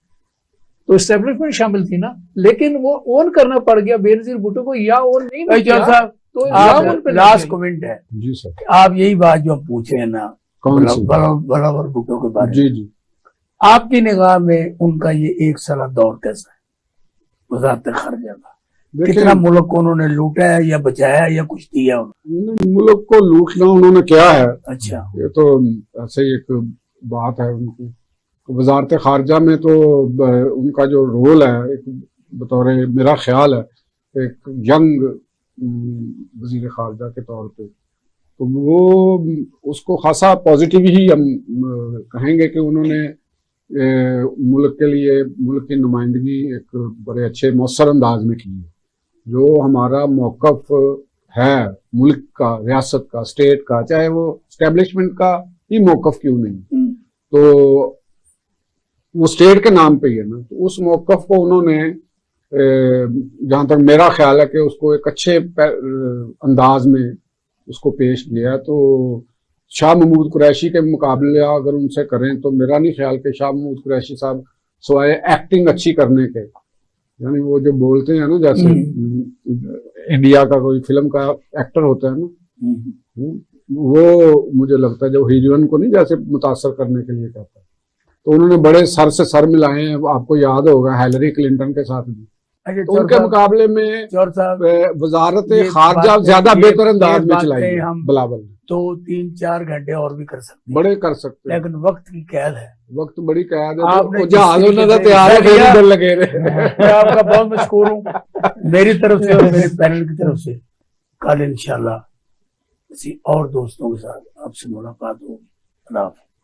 Speaker 3: तो एस्टेब्लिशमेंट शामिल थी ना, लेकिन वो ऑन करना पड़ गया बेनजीर भुट्टो को, या ऑन नहीं भी किया
Speaker 1: साहब
Speaker 3: तो इल्जाम उन पे लग
Speaker 1: लास्ट
Speaker 3: गया।
Speaker 1: कमेंट है
Speaker 2: जी सर।
Speaker 1: कि आप यही बात जो हम पूछ रहे हैं ना
Speaker 2: कौन सी?
Speaker 1: बराबर भुट्टो के बारे में,
Speaker 2: जी जी।
Speaker 1: आपकी निगाह में उनका ये 1 साल दौर कैसा है वजारत खारजा का? कितना मुल्क को उन्होंने लूटा है या बचाया है या कुछ दिया उन्होंने?
Speaker 2: मुल्क को लूटना उन्होंने क्या है,
Speaker 1: अच्छा,
Speaker 2: ये तो ऐसे ही एक बात है उनकी। वजारत खारजा में तो उनका जो रोल है, एक बतौर मेरा ख्याल है एक यंग वजीर खारजा के तौर पे, तो वो उसको खासा पॉजिटिव ही हम कहेंगे कि उन्होंने मुल्क के लिए मुल्क की नुमाइंदगी एक बड़े अच्छे मौसर अंदाज में की है। जो हमारा मौकफ है मुल्क का, रियासत का, स्टेट का, चाहे वो स्टैब्लिशमेंट का ही मौकफ क्यों नहीं, तो वो स्टेट के नाम पे ही है ना, तो उस मौकफ को उन्होंने जहां तक मेरा ख्याल है कि उसको एक अच्छे अंदाज में उसको पेश किया। तो शाह महमूद कुरैशी के मुकाबले अगर उनसे करें तो मेरा नहीं ख्याल कि शाह महमूद कुरैशी साहब सिवाय एक्टिंग अच्छी करने के, यानी वो जो बोलते हैं ना, जैसे इंडिया का कोई फिल्म का एक्टर होता है ना, वो मुझे लगता है जो हीरोइन को नहीं जैसे मुतासर करने के लिए कहता है, तो उन्होंने बड़े सर से सर मिलाए हैं। आपको याद होगा हिलरी क्लिंटन के साथ भी, तो उनके मुकाबले में वजारत खारजा ज्यादा बेहतर अंदाज में चलाई है बिलावल ने।
Speaker 1: 2-3-4 घंटे और भी कर सकते
Speaker 2: बड़े कर सकते हैं,
Speaker 1: लेकिन वक्त की कैद है,
Speaker 2: वक्त बड़ी कैद है।
Speaker 1: आपने
Speaker 2: तो जहाज उन्होंने तैयार है, फिर उधर लगे रहे।
Speaker 1: मैं आपका बहुत मशहूर हूँ मेरी तरफ से और मेरे पैनल की तरफ से। कल इंशाल्लाह किसी और दोस्तों के साथ आपसे मुलाकात होगी। अल्लाह हाफ़िज़।